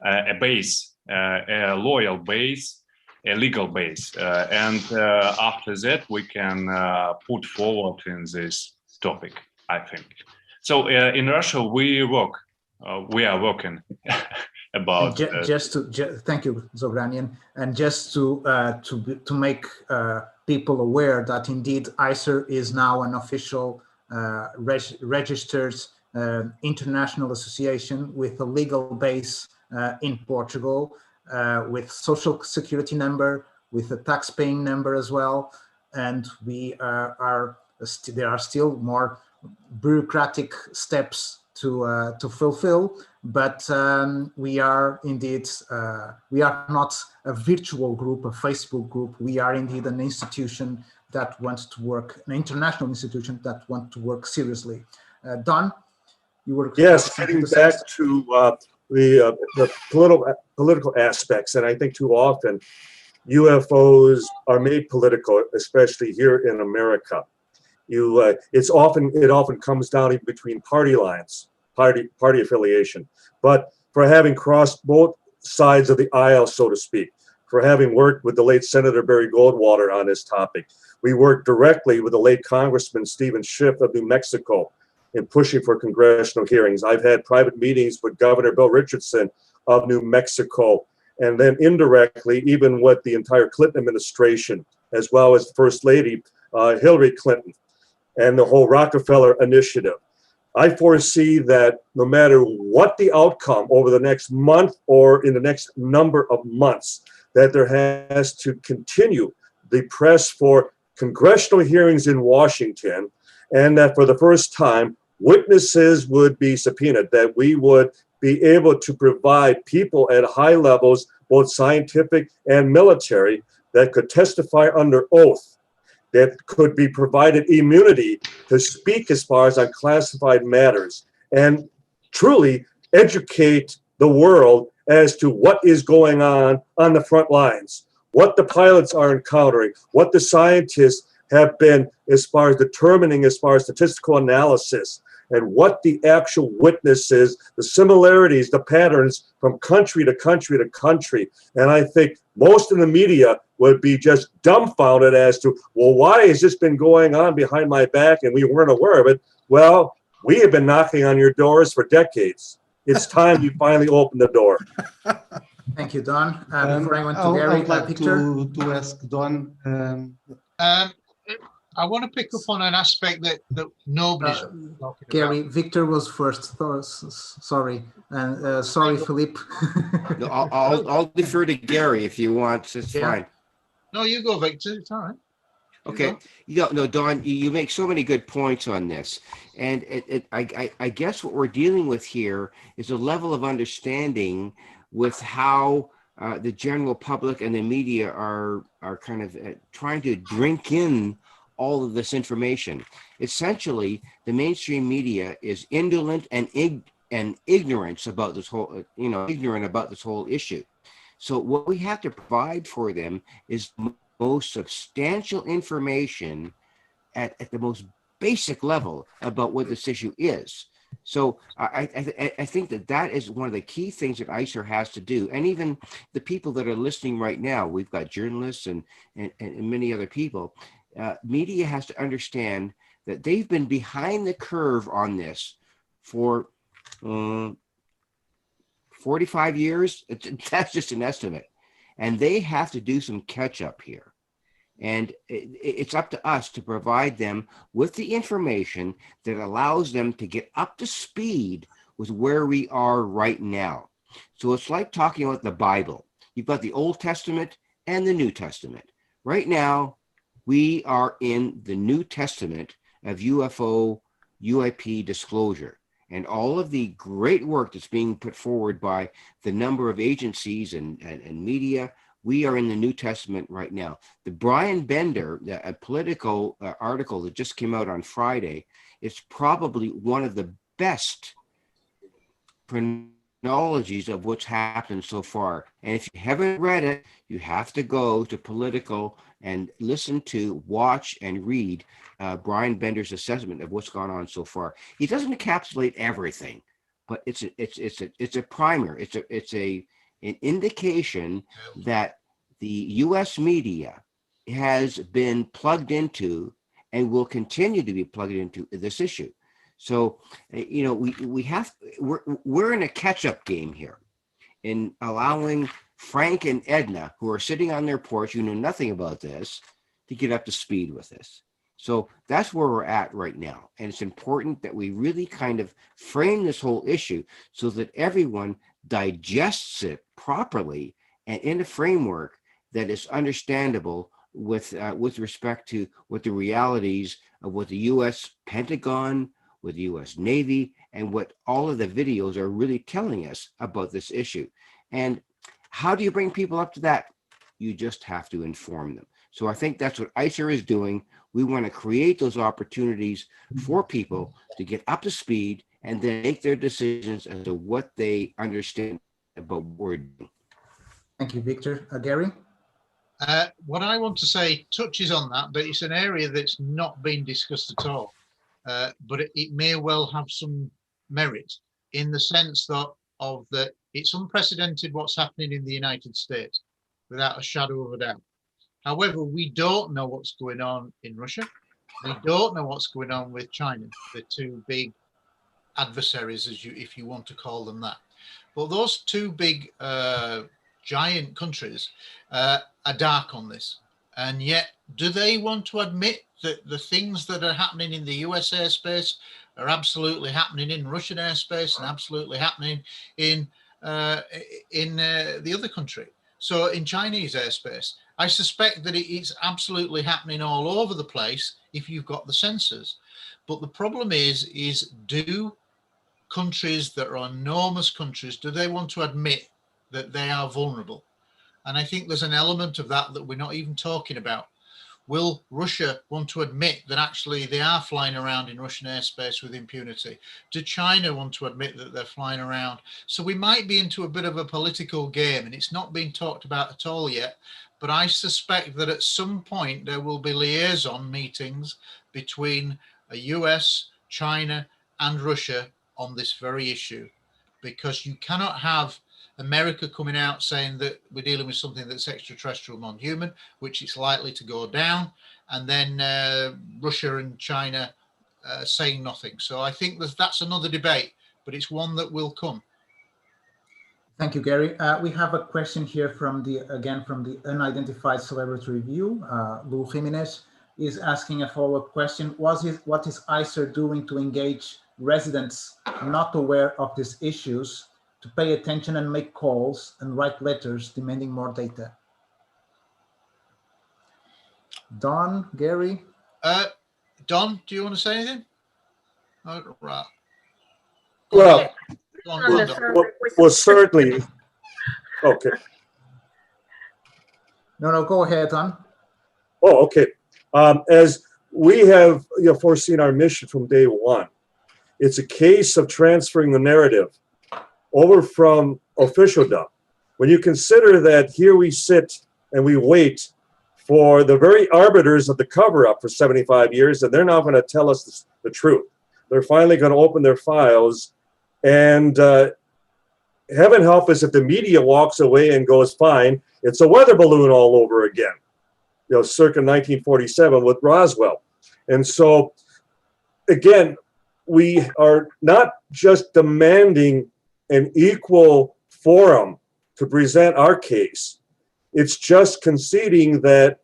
a base, a loyal base, a legal base. And after that, we can put forward in this topic, I think. So in Russia, we are working about. Thank you, Zogranian, and just to make people aware that indeed ICER is now an official registered international association with a legal base in Portugal, with social security number, with a tax-paying number as well, and there are still more bureaucratic steps to fulfill, but we are indeed, we are not a virtual group, a Facebook group. We are indeed an institution that wants to work, an international institution that wants to work seriously. Don, you were— Yes, getting back to the political aspects, and I think too often UFOs are made political, especially here in America. It often comes down in between party lines, party affiliation. But for having crossed both sides of the aisle, so to speak, for having worked with the late Senator Barry Goldwater on this topic, we worked directly with the late Congressman Stephen Schiff of New Mexico in pushing for congressional hearings. I've had private meetings with Governor Bill Richardson of New Mexico, and then indirectly, even with the entire Clinton administration, as well as First Lady Hillary Clinton, and the whole Rockefeller initiative. I foresee that no matter what the outcome over the next month or in the next number of months, that there has to continue the press for congressional hearings in Washington, and that for the first time, witnesses would be subpoenaed, that we would be able to provide people at high levels, both scientific and military, that could testify under oath, that could be provided immunity to speak as far as unclassified matters, and truly educate the world as to what is going on the front lines, what the pilots are encountering, what the scientists have been as far as determining as far as statistical analysis, and what the actual witnesses, the similarities, the patterns from country to country to country. And I think most of the media would be just dumbfounded as to, well, why has this been going on behind my back and we weren't aware of it? Well, we have been knocking on your doors for decades. It's time you finally open the door. Thank you, Don. Before I went to Gary, I would like Victor? to ask Don. I want to pick up on an aspect that nobody's talking Gary, about. Victor was first. Sorry, and sorry, Philippe. No, I'll defer to Gary if you want. It's fine. No, you go, Victor. It's all right. Okay. No, Don, you make so many good points on this. And I guess what we're dealing with here is a level of understanding with how the general public and the media are kind of trying to drink in all of this information. Essentially, the mainstream media is indolent and ignorant about this whole, ignorant about this whole issue. So what we have to provide for them is most substantial information at the most basic level about what this issue is. So I think that is one of the key things that ICER has to do. And even the people that are listening right now, we've got journalists and many other people. Media has to understand that they've been behind the curve on this for 45 years. That's just an estimate. And they have to do some catch up here. And it's up to us to provide them with the information that allows them to get up to speed with where we are right now. So it's like talking about the Bible. You've got the Old Testament and the New Testament. Right now, we are in the New Testament of UFO, UAP disclosure, and all of the great work that's being put forward by the number of agencies and media. We are in the New Testament right now. The Brian Bender, a Politico article that just came out on Friday, is probably one of the best chronologies of what's happened so far. And if you haven't read it, you have to go to Politico and listen to, watch, and read Brian Bender's assessment of what's gone on so far. He doesn't encapsulate everything, but it's a primer. It's an indication that the U.S. media has been plugged into and will continue to be plugged into this issue. So, you know, we're in a catch-up game here in allowing Frank and Edna, who are sitting on their porch, who know nothing about this, to get up to speed with this. So that's where we're at right now. And it's important that we really kind of frame this whole issue so that everyone digests it properly and in a framework that is understandable with respect to what the realities of what the U.S. Pentagon, with the U.S. Navy, and what all of the videos are really telling us about this issue. And how do you bring people up to that? You just have to inform them. So I think that's what ICER is doing. We want to create those opportunities for people to get up to speed and then make their decisions as to what they understand about what we're doing. Thank you, Victor. Gary? What I want to say touches on that, but it's an area that's not been discussed at all. But it may well have some merit in the sense that it's unprecedented what's happening in the United States, without a shadow of a doubt. However, we don't know what's going on in Russia. We don't know what's going on with China, the two big adversaries, if you want to call them that. But those two big giant countries are dark on this. And yet, do they want to admit that the things that are happening in the US airspace are absolutely happening in Russian airspace and absolutely happening in the other country? So in Chinese airspace, I suspect that it's absolutely happening all over the place if you've got the sensors. But the problem is do countries that are enormous countries, do they want to admit that they are vulnerable? And I think there's an element of that we're not even talking about. Will Russia want to admit that actually they are flying around in Russian airspace with impunity? Do China want to admit that they're flying around? So we might be into a bit of a political game, and it's not being talked about at all yet. But I suspect that at some point there will be liaison meetings between the US, China, and Russia on this very issue, because you cannot have America coming out saying that we're dealing with something that's extraterrestrial, non-human, which is likely to go down, and then Russia and China saying nothing. So I think that's another debate, but it's one that will come. Thank you, Gary. We have a question here from the Unidentified Celebrity Review. Lou Jimenez is asking a follow-up question. What is ICER doing to engage residents not aware of these issues to pay attention and make calls and write letters demanding more data? Don, Gary? Don, do you want to say anything? Oh, right. Well, Don. well, certainly. Okay. No, go ahead, Don. Oh, okay. As we have foreseen our mission from day one, it's a case of transferring the narrative over from officialdom. When you consider that here we sit and we wait for the very arbiters of the cover-up for 75 years, and they're not going to tell us the truth. They're finally going to open their files, and heaven help us if the media walks away and goes, fine, it's a weather balloon all over again, circa 1947 with Roswell. And so, again, we are not just demanding an equal forum to present our case. It's just conceding that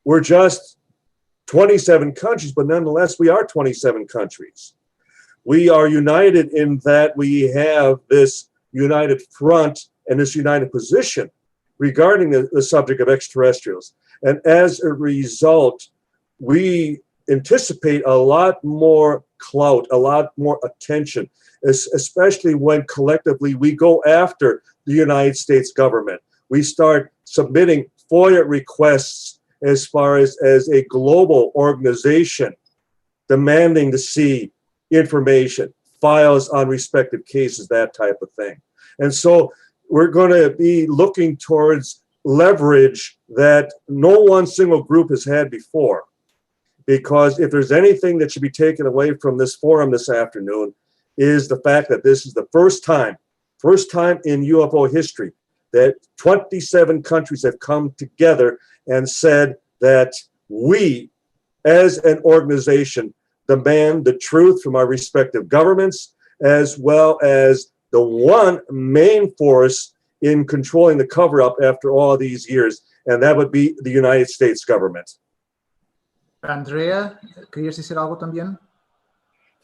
we're just 27 countries, but nonetheless, we are 27 countries. we are united in that we have this united front and this united position regarding the subject of extraterrestrials. And as a result, we anticipate a lot more clout, a lot more attention, especially when collectively we go after the United States government. We start submitting FOIA requests as far as a global organization demanding to see information, files on respective cases, that type of thing. And so we're going to be looking towards leverage that no one single group has had before. Because if there's anything that should be taken away from this forum this afternoon, is the fact that this is the first time in UFO history that 27 countries have come together and said that we, as an organization, demand the truth from our respective governments, as well as the one main force in controlling the cover-up after all these years, and that would be the United States government. Andrea, ¿querías decir algo también?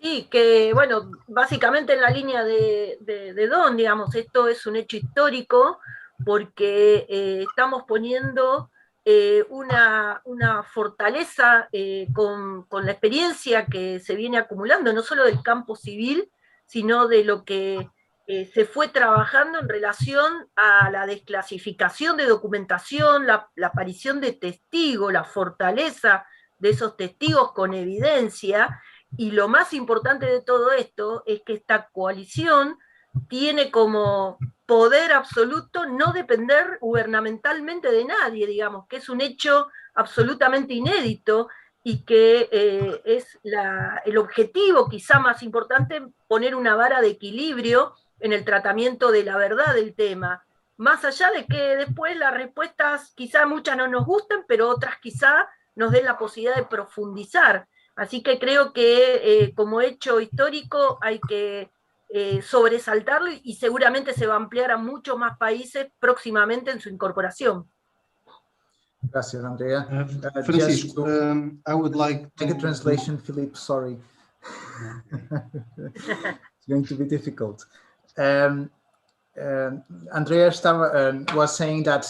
Sí, que bueno, básicamente en la línea de Don, digamos, esto es un hecho histórico porque estamos poniendo una fortaleza con la experiencia que se viene acumulando, no solo del campo civil, sino de lo que se fue trabajando en relación a la desclasificación de documentación, la aparición de testigos, la fortaleza de esos testigos con evidencia, y lo más importante de todo esto es que esta coalición tiene como poder absoluto no depender gubernamentalmente de nadie, digamos, que es un hecho absolutamente inédito y que es el objetivo quizá más importante, poner una vara de equilibrio en el tratamiento de la verdad del tema, más allá de que después las respuestas quizá muchas no nos gusten, pero otras quizá nos den la posibilidad de profundizar. Así que creo que como hecho histórico hay que sobresaltarlo y seguramente se va a ampliar a muchos más países próximamente en su incorporación. Gracias, Andrea. Francisco, I would like to... Make a translation, Philip, sorry. It's going to be difficult. Andrea was saying that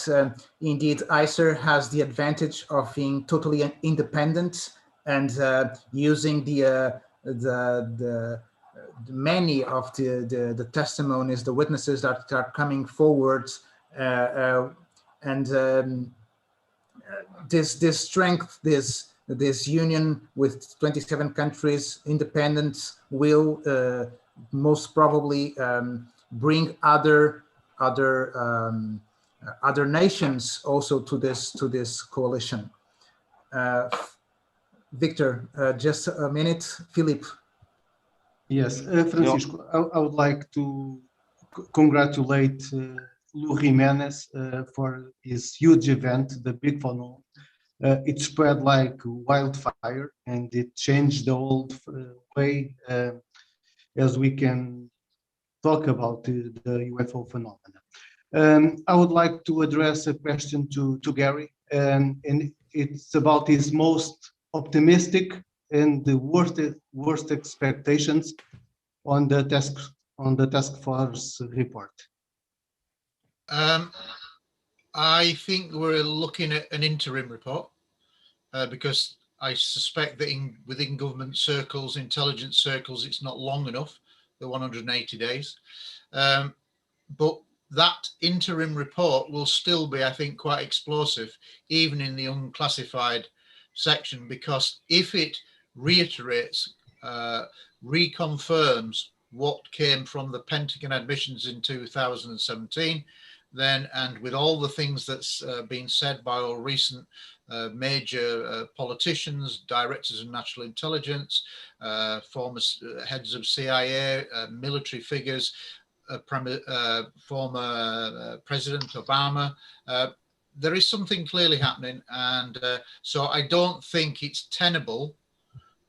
indeed ICER has the advantage of being totally independent and using the many of the testimonies, the witnesses that are coming forward, and this strength, this union with 27 countries, independent, will most probably bring other nations also to this coalition. Victor, just a minute. Philip. Yes, Francisco, I would like to congratulate Lu Jimenez for his huge event, the Big Funnel. It spread like wildfire and it changed the old way as we can talk about the UFO phenomena. I would like to address a question to Gary, and it's about his most optimistic and the worst expectations on the task force report. I think we're looking at an interim report because I suspect that within government circles, intelligence circles, it's not long enough, the 180 days. But that interim report will still be, I think, quite explosive, even in the unclassified section, because if it reiterates, reconfirms what came from the Pentagon admissions in 2017, then, and with all the things that's been said by all recent major politicians, directors of national intelligence, former heads of CIA, military figures, former President Obama, there is something clearly happening. And so I don't think it's tenable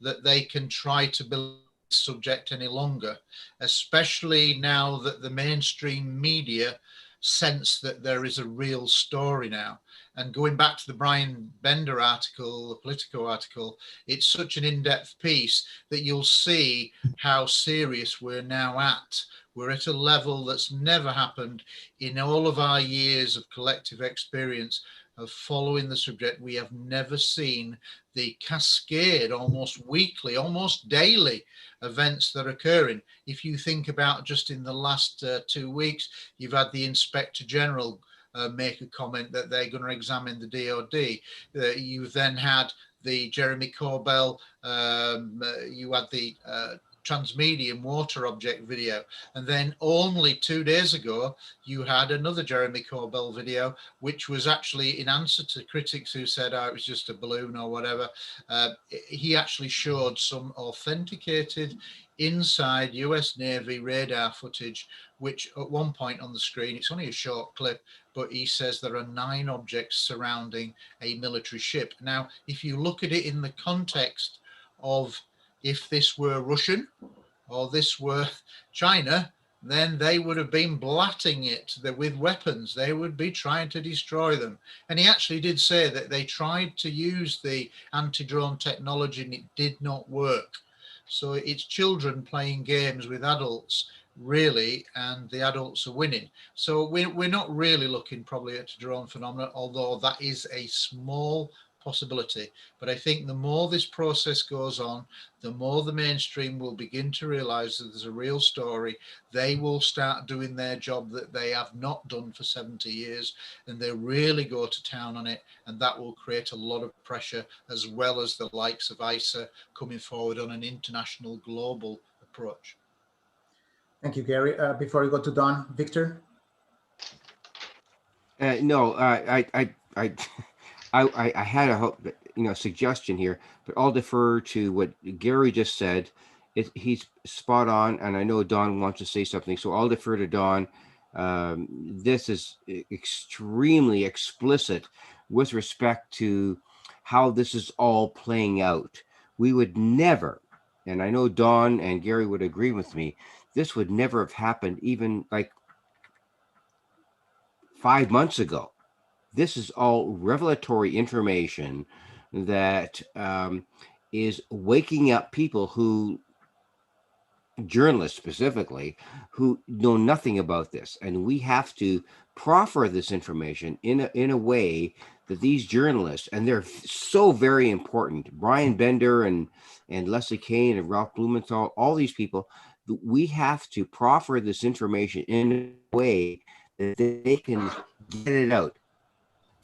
that they can try to build subject any longer, especially now that the mainstream media sense that there is a real story now. And going back to the Brian Bender article, the Politico article, it's such an in-depth piece that you'll see how serious we're now at. We're at a level that's never happened in all of our years of collective experience of following the subject. We have never seen the cascade, almost weekly, almost daily events that are occurring. If you think about just in the last 2 weeks, you've had the Inspector General make a comment that they're going to examine the DOD. You've then had the Jeremy Corbell, you had the transmedium water object video, and then only 2 days ago you had another Jeremy Corbell video, which was actually in answer to critics who said, oh, it was just a balloon or whatever. He actually showed some authenticated inside US Navy radar footage, which at one point on the screen, it's only a short clip, but he says there are 9 objects surrounding a military ship. Now, if you look at it in the context of if this were Russian or this were China, then they would have been blatting it with weapons. They would be trying to destroy them. And he actually did say that they tried to use the anti-drone technology and it did not work. So it's children playing games with adults, really, and the adults are winning. So we're not really looking probably at a drone phenomenon, although that is a small possibility. But I think the more this process goes on, the more the mainstream will begin to realize that there's a real story. They will start doing their job that they have not done for 70 years, and they really go to town on it, and that will create a lot of pressure, as well as the likes of ICER coming forward on an international global approach. Thank you, Gary. Before we go to Don, Victor? No, I had a suggestion here, but I'll defer to what Gary just said. He's spot on, and I know Don wants to say something, so I'll defer to Don. This is extremely explicit with respect to how this is all playing out. We would never, and I know Don and Gary would agree with me, this would never have happened even like 5 months ago. This is all revelatory information that is waking up people who, journalists specifically, who know nothing about this. And we have to proffer this information in a way that these journalists, and they're so very important, Brian Bender and Leslie Kane and Ralph Blumenthal, all these people, we have to proffer this information in a way that they can get it out.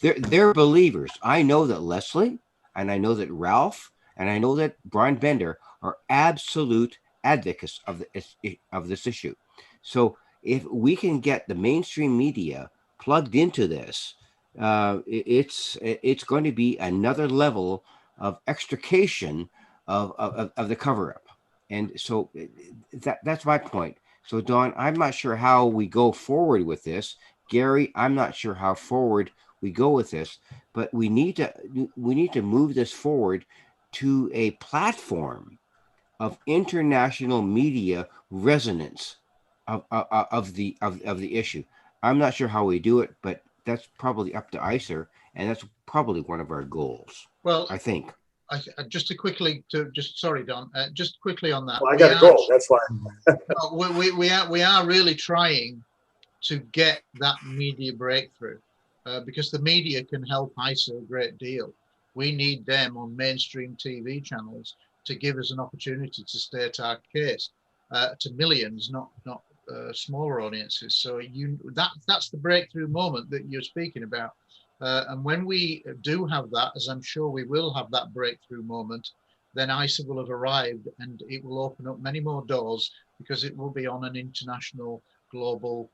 They're believers. I know that Leslie, and I know that Ralph, and I know that Brian Bender are absolute advocates of this issue. So if we can get the mainstream media plugged into this, it's going to be another level of extrication of the cover-up. And so that's my point. So Don, I'm not sure how we go forward with this. Gary, I'm not sure how forward we go with this, but we need to move this forward to a platform of international media resonance of the issue. I'm not sure how we do it, but that's probably up to ICER, and that's probably one of our goals. Well, I think. Just sorry, Don. Just quickly on that. Well, I got to go. That's why. we are really trying to get that media breakthrough. Because the media can help ICER a great deal. We need them on mainstream TV channels to give us an opportunity to state our case to millions, not smaller audiences. So that's the breakthrough moment that you're speaking about. And when we do have that, as I'm sure we will have that breakthrough moment, then ICER will have arrived, and it will open up many more doors because it will be on an international global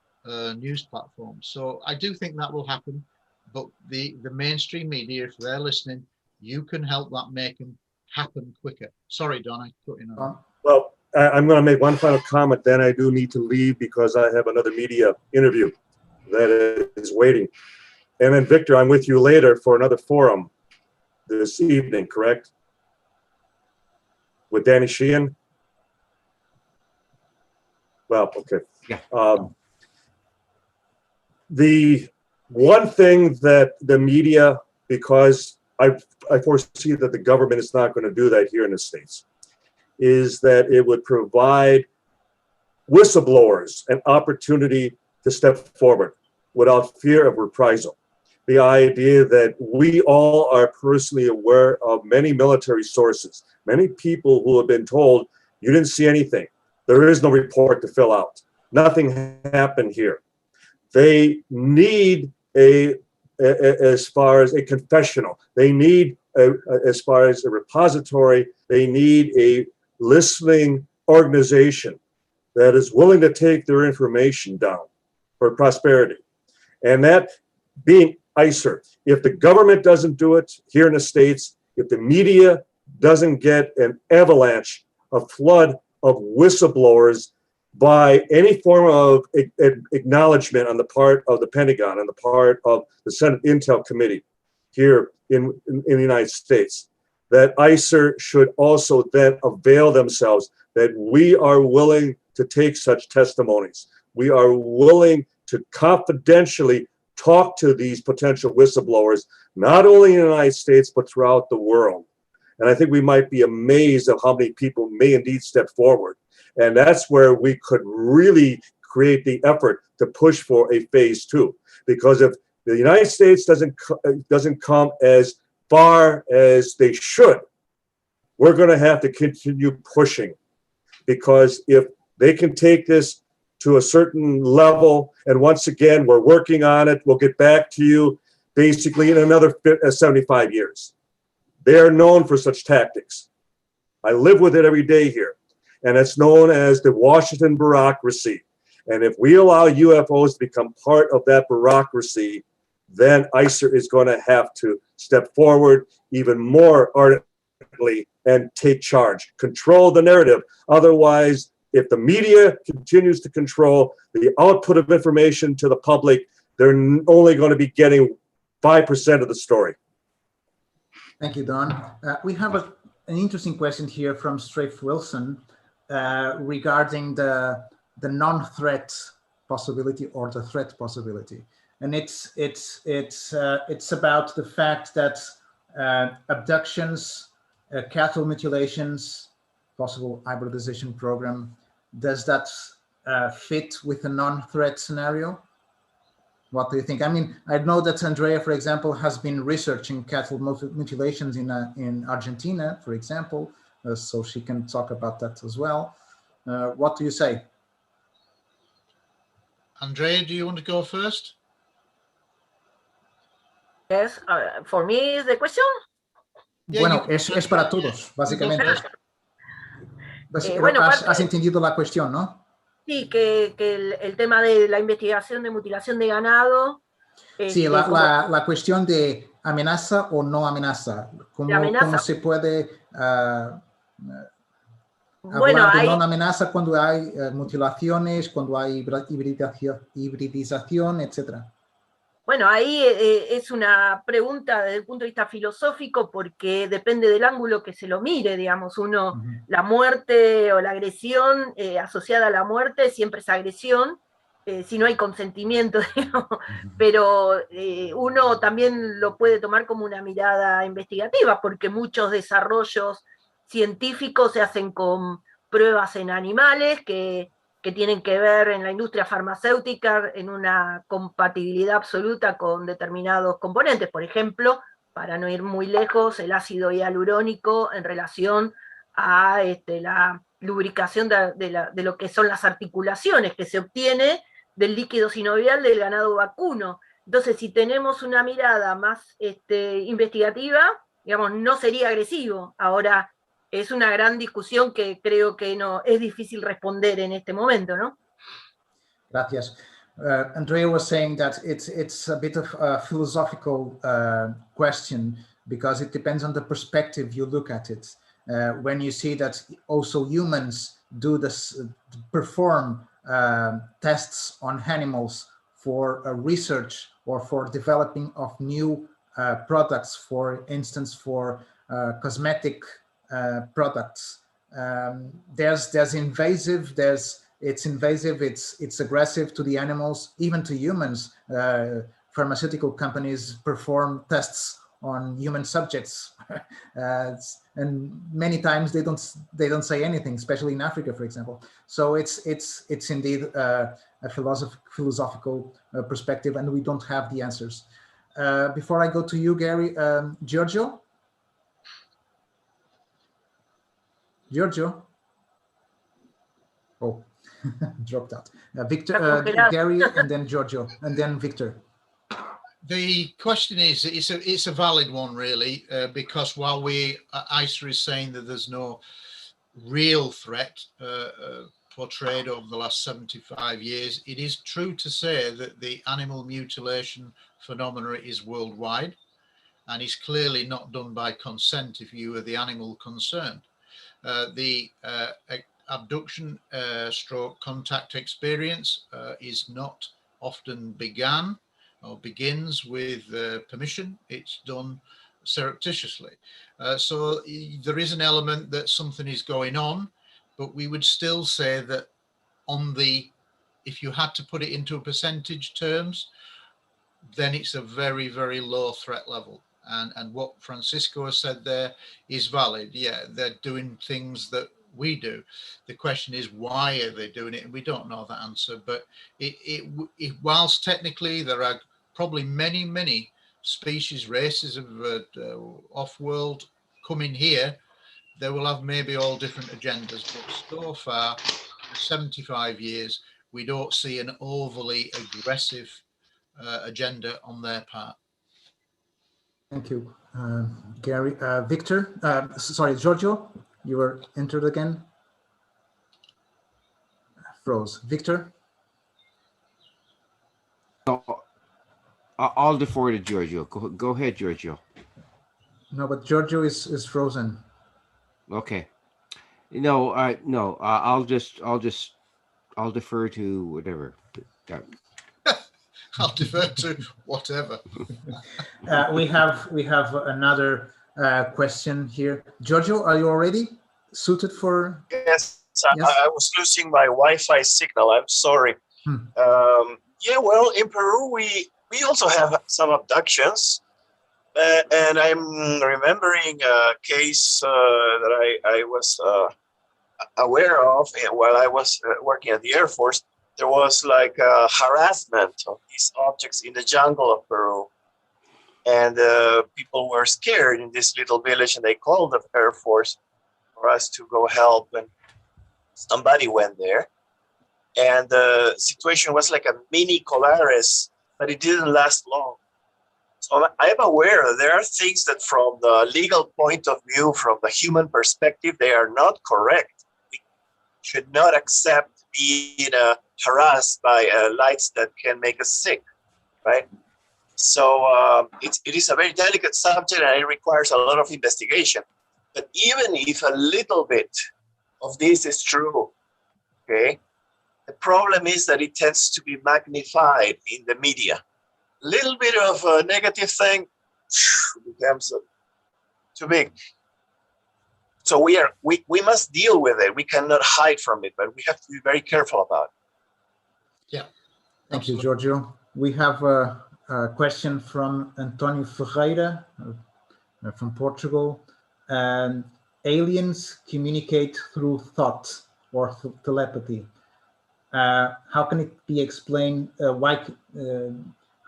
news platform. So I do think that will happen, but the mainstream media, if they're listening, you can help that make them happen quicker. Sorry, Don, I cut in on. Well, I'm going to make one final comment, then I do need to leave because I have another media interview that is waiting. And then Victor, I'm with you later for another forum this evening, correct? With Danny Sheehan? Well, okay. Yeah. the one thing that the media, because I foresee that the government is not going to do that here in the States, is that it would provide whistleblowers an opportunity to step forward without fear of reprisal. The idea that we all are personally aware of many military sources, many people who have been told, you didn't see anything. There is no report to fill out. Nothing happened here. They need as far as a confessional, they need as far as a repository, they need a listening organization that is willing to take their information down for prosperity. And that being ICER, if the government doesn't do it here in the States, if the media doesn't get an avalanche, a flood of whistleblowers by any form of acknowledgement on the part of the Pentagon, on the part of the Senate Intel Committee here in the United States, that ICER should also then avail themselves, that we are willing to take such testimonies. We are willing to confidentially talk to these potential whistleblowers, not only in the United States, but throughout the world. And I think we might be amazed at how many people may indeed step forward. And that's where we could really create the effort to push for a phase 2. Because if the United States doesn't come as far as they should, we're going to have to continue pushing. Because if they can take this to a certain level, and once again, we're working on it, we'll get back to you basically in another 75 years. They are known for such tactics. I live with it every day here. And it's known as the Washington bureaucracy. And if we allow UFOs to become part of that bureaucracy, then ICER is going to have to step forward even more ardently and take charge, control the narrative. Otherwise, if the media continues to control the output of information to the public, they're only going to be getting 5% of the story. Thank you, Don. We have an interesting question here from Strafe Wilson regarding the non-threat possibility or the threat possibility, and it's about the fact that abductions, cattle mutilations, possible hybridization program, does that fit with a non-threat scenario? What do you think? I mean, I know that Andrea, for example, has been researching cattle mutilations in Argentina, for example, so she can talk about that as well. What do you say? Andrea, do you want to go first? Yes, for me is the question. Bueno, es para todos, básicamente. Bueno, has entendido la cuestión, ¿no? Sí, que el tema de la investigación de mutilación de ganado. Sí, la cuestión de amenaza o no amenaza. ¿Cómo se puede hablar de no amenaza cuando hay mutilaciones, cuando hay hibridización, etcétera? Bueno, ahí es una pregunta desde el punto de vista filosófico, porque depende del ángulo que se lo mire, digamos, la muerte o la agresión asociada a la muerte siempre es agresión, si no hay consentimiento, digamos, pero uno también lo puede tomar como una mirada investigativa, porque muchos desarrollos científicos se hacen con pruebas en animales que tienen que ver en la industria farmacéutica en una compatibilidad absoluta con determinados componentes. Por ejemplo, para no ir muy lejos, el ácido hialurónico en relación a la lubricación de lo que son las articulaciones que se obtiene del líquido sinovial del ganado vacuno. Entonces, si tenemos una mirada más investigativa, digamos, no sería agresivo. Ahora, es una gran discusión que creo que no es difícil responder en este momento, ¿no? Gracias. Andrea was saying that it's a bit of a philosophical question because it depends on the perspective you look at it. When you see that also humans do this, perform tests on animals for research or for developing of new products, for instance, for cosmetic products. There's invasive, there's It's invasive, it's aggressive to the animals, even to humans. Pharmaceutical companies perform tests on human subjects, and many times they don't say anything, especially in Africa, for example. So it's indeed a philosophical perspective, and we don't have the answers. Before I go to you, Gary, Giorgio? Oh, dropped out. Victor, Gary, and then Giorgio, and then Victor. The question is, it's a valid one, really, because while ICER is saying that there's no real threat portrayed over the last 75 years, it is true to say that the animal mutilation phenomena is worldwide, and is clearly not done by consent if you are the animal concerned. The abduction stroke contact experience is not often began or begins with permission. It's done surreptitiously. So there is an element that something is going on, but we would still say that if you had to put it into a percentage terms, then it's a very, very low threat level. And what Francisco has said there is valid. Yeah, they're doing things that we do. The question is, why are they doing it? And we don't know the answer. But whilst technically there are probably many species, races of off-world coming here, they will have maybe all different agendas. But so far, 75 years, we don't see an overly aggressive agenda on their part. Thank you, Gary. Victor, sorry, Giorgio, you were entered again. Froze. Victor? No, I'll defer to Giorgio. Go ahead, Giorgio. No, but Giorgio is frozen. Okay. No, I'll defer to whatever. I'll defer to whatever. We have another question here. Giorgio, are you already suited for? Yes, Yes? I was losing my Wi-Fi signal. I'm sorry. Yeah, well, in Peru, we also have some abductions. And I'm remembering a case that I was aware of while I was working at the Air Force. There was like harassment of these objects in the jungle of Peru. And people were scared in this little village, and they called the Air Force for us to go help. And somebody went there. And the situation was like a mini Colares, but it didn't last long. So I'm aware that there are things that from the legal point of view, from the human perspective, they are not correct. We should not accept being harassed by lights that can make us sick, right? So it is a very delicate subject, and it requires a lot of investigation. But even if a little bit of this is true, okay, the problem is that it tends to be magnified in the media. Little bit of a negative thing becomes too big. So we must deal with it. We cannot hide from it, but we have to be very careful about it. Yeah. Thank you, Giorgio. We have a question from Antonio Ferreira from Portugal. Aliens communicate through thought or telepathy. How can it be explained?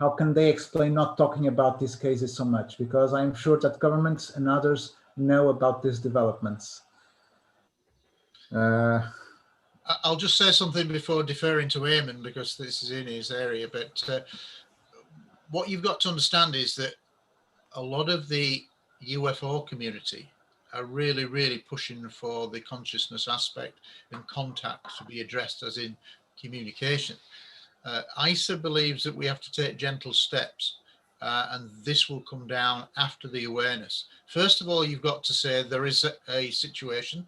How can they explain not talking about these cases so much? Because I'm sure that governments and others know about these developments. I'll just say something before deferring to Eamon, because this is in his area. But what you've got to understand is that a lot of the UFO community are really, really pushing for the consciousness aspect and contact to be addressed as in communication. ICER believes that we have to take gentle steps, and this will come down after the awareness. First of all, you've got to say there is a situation,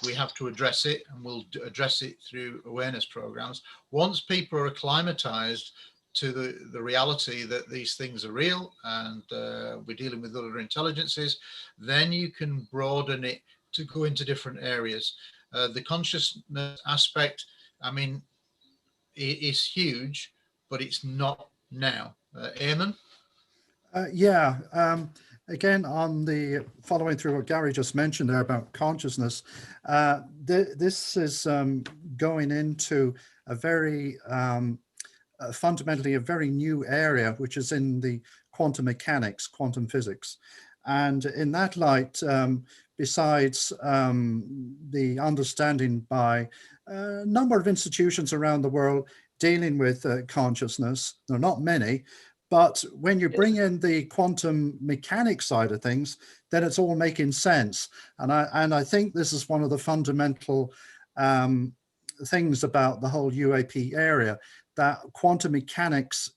we have to address it, and we'll address it through awareness programs. Once people are acclimatized to the reality that these things are real and we're dealing with other intelligences, then you can broaden it to go into different areas. The consciousness aspect I mean, it's huge, but it's not now. Eamon? Again, on the following through what Gary just mentioned there about consciousness, this is going into a very fundamentally a very new area, which is in the quantum mechanics, quantum physics. And in that light, besides the understanding by a number of institutions around the world dealing with consciousness, there are not many, but when you bring in the quantum mechanics side of things, then it's all making sense. And I think this is one of the fundamental things about the whole UAP area, that quantum mechanics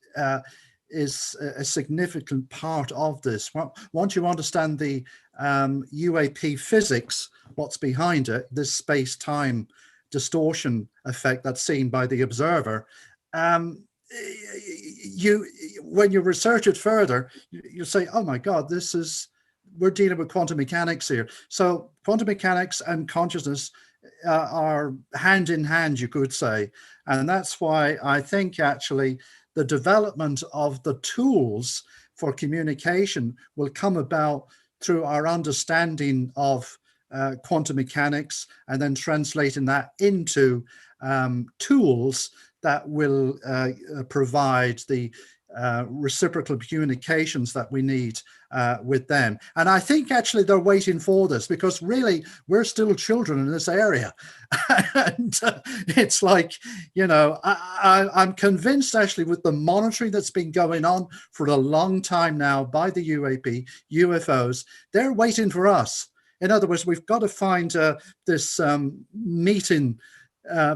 is a significant part of this. Once you understand the UAP physics, what's behind it, this space-time distortion effect that's seen by the observer, when you research it further, you say, oh my God, we're dealing with quantum mechanics here. So quantum mechanics and consciousness are hand in hand, you could say. And that's why I think actually the development of the tools for communication will come about through our understanding of quantum mechanics, and then translating that into tools that will provide the reciprocal communications that we need with them. And I think actually they're waiting for this, because really we're still children in this area. And it's like, you know, I'm convinced actually with the monitoring that's been going on for a long time now by the UAP, UFOs, they're waiting for us. In other words, we've got to find this meeting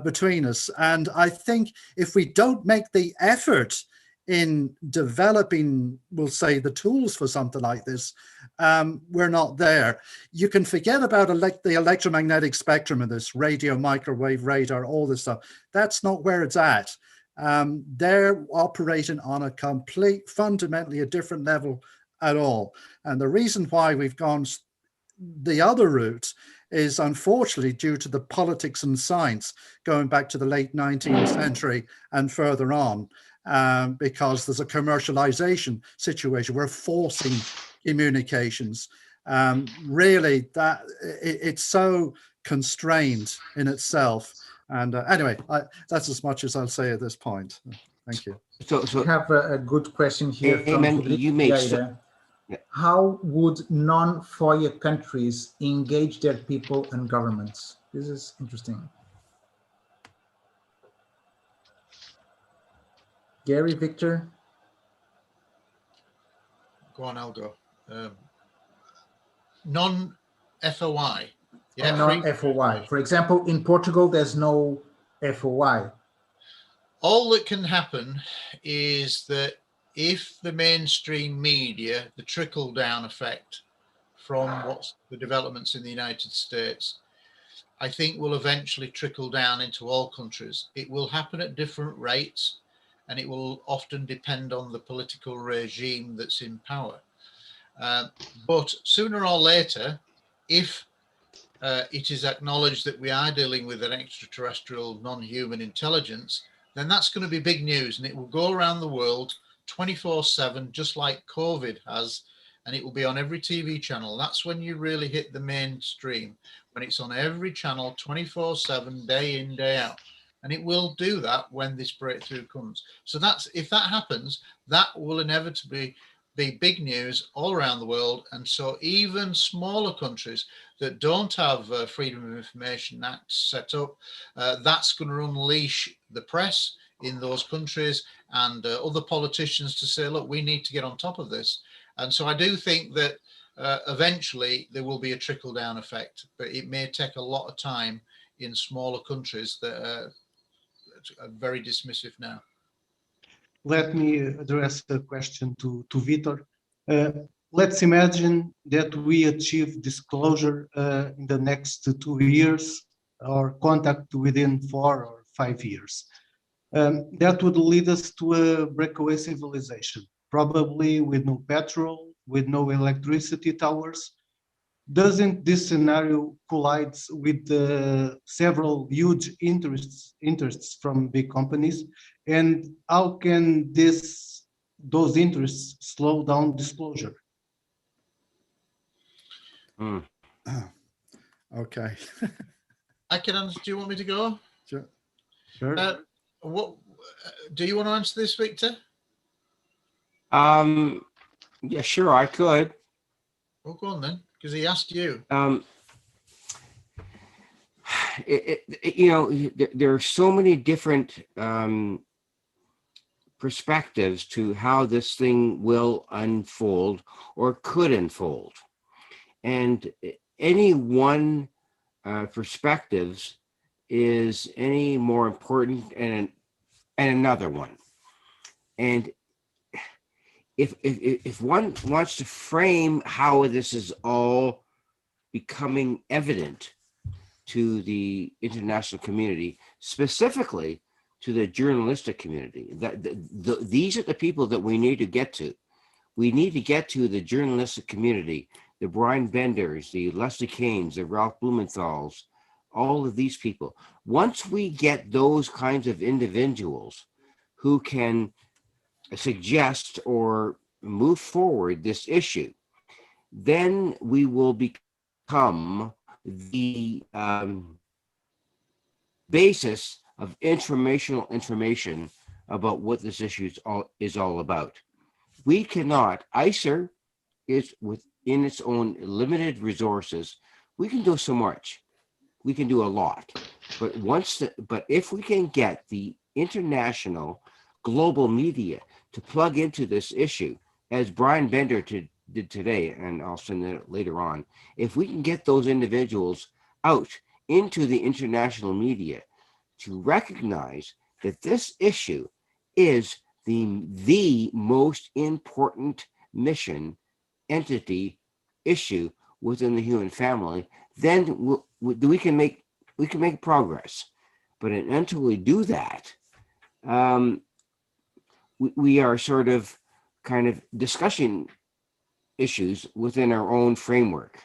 between us. And I think if we don't make the effort in developing, we'll say, the tools for something like this, we're not there. You can forget about the electromagnetic spectrum of this, radio, microwave, radar, all this stuff. That's not where it's at. They're operating on a fundamentally a different level at all. And the reason why we've gone the other route is unfortunately due to the politics and science going back to the late 19th century and further on, because there's a commercialization situation. We're forcing communications. Really, that it's so constrained in itself. And anyway, that's as much as I'll say at this point. Thank you. So we have a good question here from you made How would non-FOIA countries engage their people and governments? This is interesting. Gary, Victor? Go on, I'll go. Non-FOI. Yeah, non-FOI. For example, in Portugal, there's no FOI. All that can happen is that if the mainstream media, the trickle-down effect from what's the developments in the United States, I think will eventually trickle down into all countries. It will happen at different rates, and it will often depend on the political regime that's in power. But sooner or later, if it is acknowledged that we are dealing with an extraterrestrial non-human intelligence, then that's going to be big news, and it will go around the world 24/7, just like COVID has, and it will be on every TV channel. That's when you really hit the mainstream, when it's on every channel 24/7, day in, day out. And it will do that when this breakthrough comes. So if that happens, that will inevitably be big news all around the world. And so even smaller countries that don't have Freedom of Information Act set up, that's going to unleash the press in those countries and other politicians to say, look, we need to get on top of this. And so I do think that eventually there will be a trickle-down effect, but it may take a lot of time in smaller countries that are very dismissive now. Let me address the question to Vitor. Let's imagine that we achieve disclosure in the next 2 years, or contact within 4 or 5 years. That would lead us to a breakaway civilization, probably with no petrol, with no electricity towers, doesn't this scenario collides with several huge interests from big companies? And how can those interests slow down disclosure? Okay. I can answer. Do you want me to go? Sure. Sure. What do you want to answer this, Victor? Yeah, sure, I could. Well, go on then, because he asked you. You know, there are so many different perspectives to how this thing will unfold or could unfold. And any one perspectives is any more important and another one. And if one wants to frame how this is all becoming evident to the international community, specifically to the journalistic community, these are the people that we need to get to. We need to get to the journalistic community, the Brian Benders, the Leslie Kanes, the Ralph Blumenthals, all of these people. Once we get those kinds of individuals who can suggest or move forward this issue, then we will become the basis of information about what this issue is all about. We cannot, ICER is within its own limited resources. We can do so much. We can do a lot. But if we can get the international global media to plug into this issue, as Brian Bender did today, and I'll send that later on, if we can get those individuals out into the international media to recognize that this issue is the most important mission, entity, issue within the human family, then we can make progress. But until we do that, we are sort of kind of discussing issues within our own framework.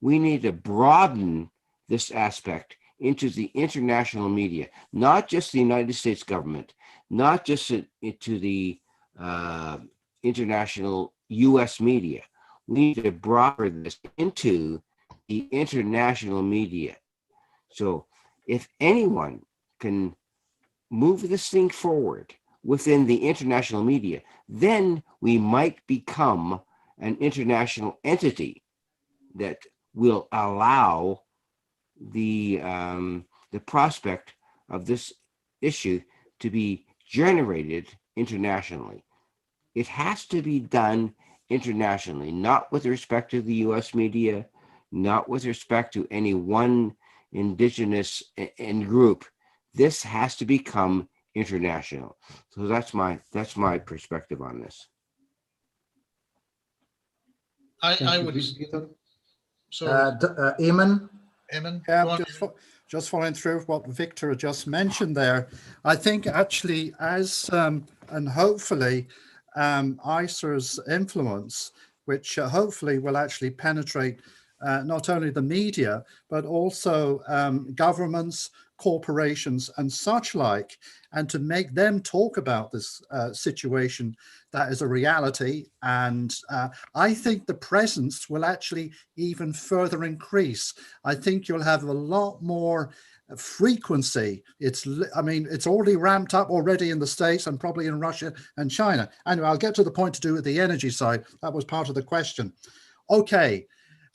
We need to broaden this aspect into the international media, not just the United States government, not just into the international US media. We need to broaden this into the international media. So if anyone can move this thing forward within the international media, then we might become an international entity that will allow the prospect of this issue to be generated internationally. It has to be done internationally, not with respect to the US media, not with respect to any one indigenous group. This has to become international. So that's my perspective on this. I would. So, Eamon? Yeah, just following through what Victor just mentioned there, I think actually as, and hopefully ICER's influence, which hopefully will actually penetrate not only the media, but also governments, corporations and such like, and to make them talk about this situation that is a reality. And I think the presence will actually even further increase. I think you'll have a lot more frequency. I mean, it's already ramped up already in the States and probably in Russia and China. Anyway, I'll get to the point to do with the energy side. That was part of the question. Okay,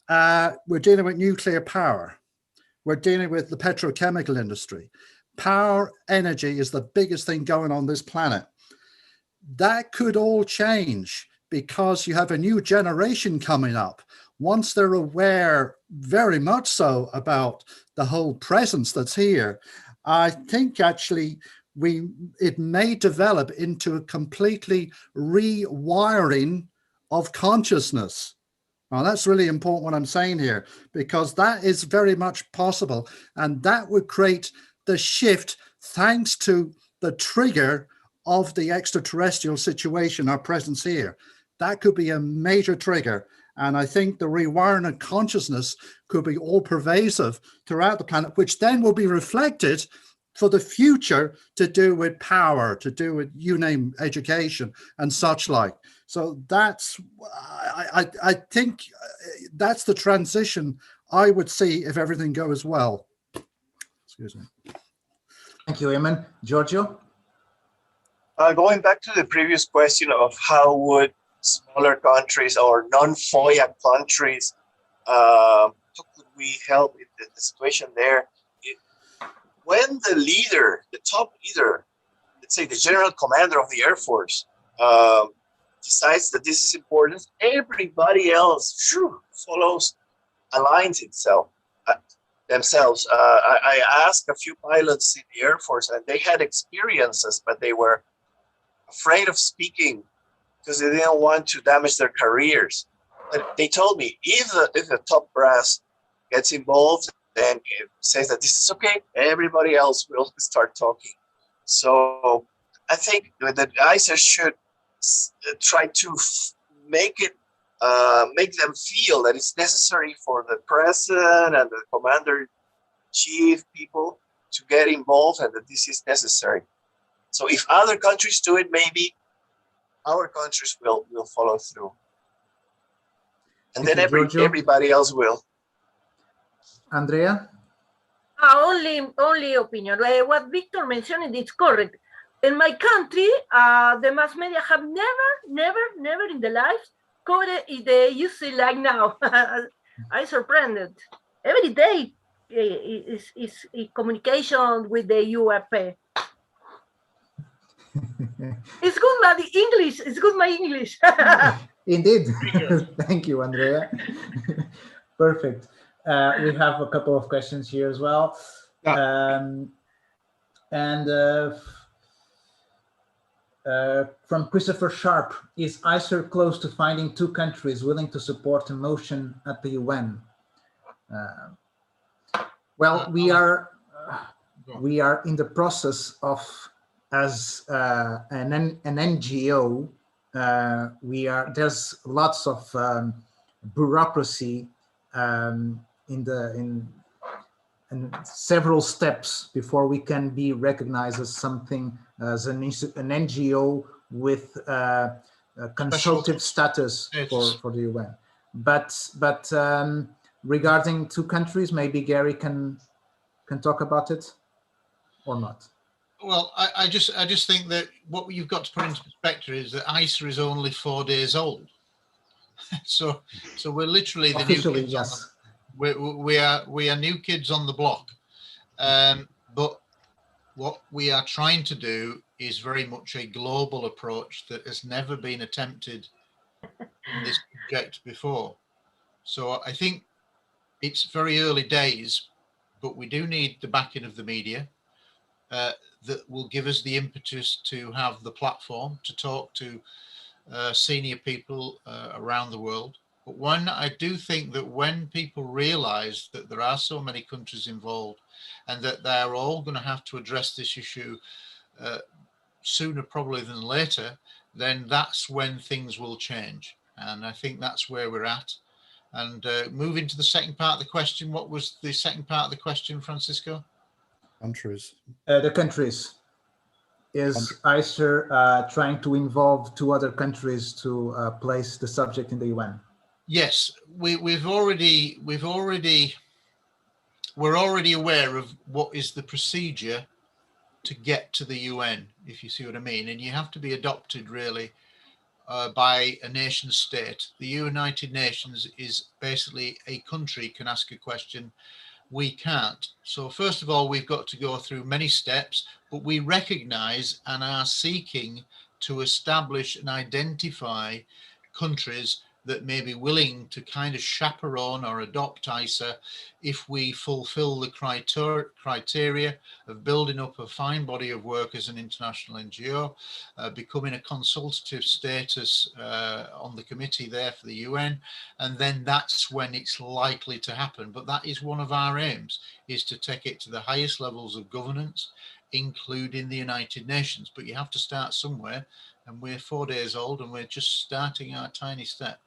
we're dealing with nuclear power. We're dealing with the petrochemical industry. Power, energy is the biggest thing going on this planet. That could all change because you have a new generation coming up. Once they're aware very much so about the whole presence that's here, I think actually it may develop into a completely rewiring of consciousness. Now, that's really important what I'm saying here, because that is very much possible. And that would create the shift thanks to the trigger of the extraterrestrial situation, our presence here. That could be a major trigger. And I think the rewiring of consciousness could be all pervasive throughout the planet, which then will be reflected for the future to do with power, to do with, you name, education and such like. So that's, I think that's the transition I would see if everything goes well. Excuse me. Thank you, Eamon. Giorgio? Going back to the previous question of how would smaller countries or non-FOIA countries, how could we help in the situation there? When the leader, the top leader, let's say the general commander of the Air Force, decides that this is important, everybody else follows, aligns themselves. I asked a few pilots in the Air Force, and they had experiences, but they were afraid of speaking because they didn't want to damage their careers. But they told me, if the top brass gets involved and it says that this is okay, everybody else will start talking. So I think that ICER should try to make them feel that it's necessary for the president and the commander-in-chief people to get involved and that this is necessary. So if other countries do it, maybe our countries will follow through. And then everybody else will. Andrea? Only opinion. What Victor mentioned is correct. In my country, the mass media have never in the life covered the use like now. I'm surprised. Every day is communication with the UFO. It's good, my English. It's good, my English. Indeed. Thank you, Andrea. Perfect. We have a couple of questions here as well. From Christopher Sharp, is ICER close to finding 2 countries willing to support a motion at the UN? Well, we are in the process of, as an NGO, there's lots of bureaucracy in several steps before we can be recognized as something, as an NGO with consultative status for the UN. But regarding 2 countries, maybe Gary can talk about it or not. Well, I just think that what you've got to put into perspective is that ICER is only 4 days old. So we're literally the officially, new kids. Yes. We are new kids on the block. But what we are trying to do is very much a global approach that has never been attempted in this project before. So I think it's very early days, but we do need the backing of the media that will give us the impetus to have the platform to talk to senior people around the world. But I do think that when people realize that there are so many countries involved and that they're all going to have to address this issue sooner probably than later, then that's when things will change. And I think that's where we're at. And moving to the second part of the question, what was the second part of the question, Francisco? Countries. The countries. Is ICER trying to involve 2 other countries to place the subject in the UN? Yes, we're already aware of what is the procedure to get to the UN, if you see what I mean. And you have to be adopted really by a nation state. The United Nations is basically a country can ask a question. We can't. So first of all, we've got to go through many steps, but we recognize and are seeking to establish and identify countries that may be willing to kind of chaperone or adopt ICER if we fulfill the criteria of building up a fine body of work as an international NGO, becoming a consultative status on the committee there for the UN, and then that's when it's likely to happen. But that is one of our aims, is to take it to the highest levels of governance, including the United Nations. But you have to start somewhere, and we're 4 days old and we're just starting our tiny steps.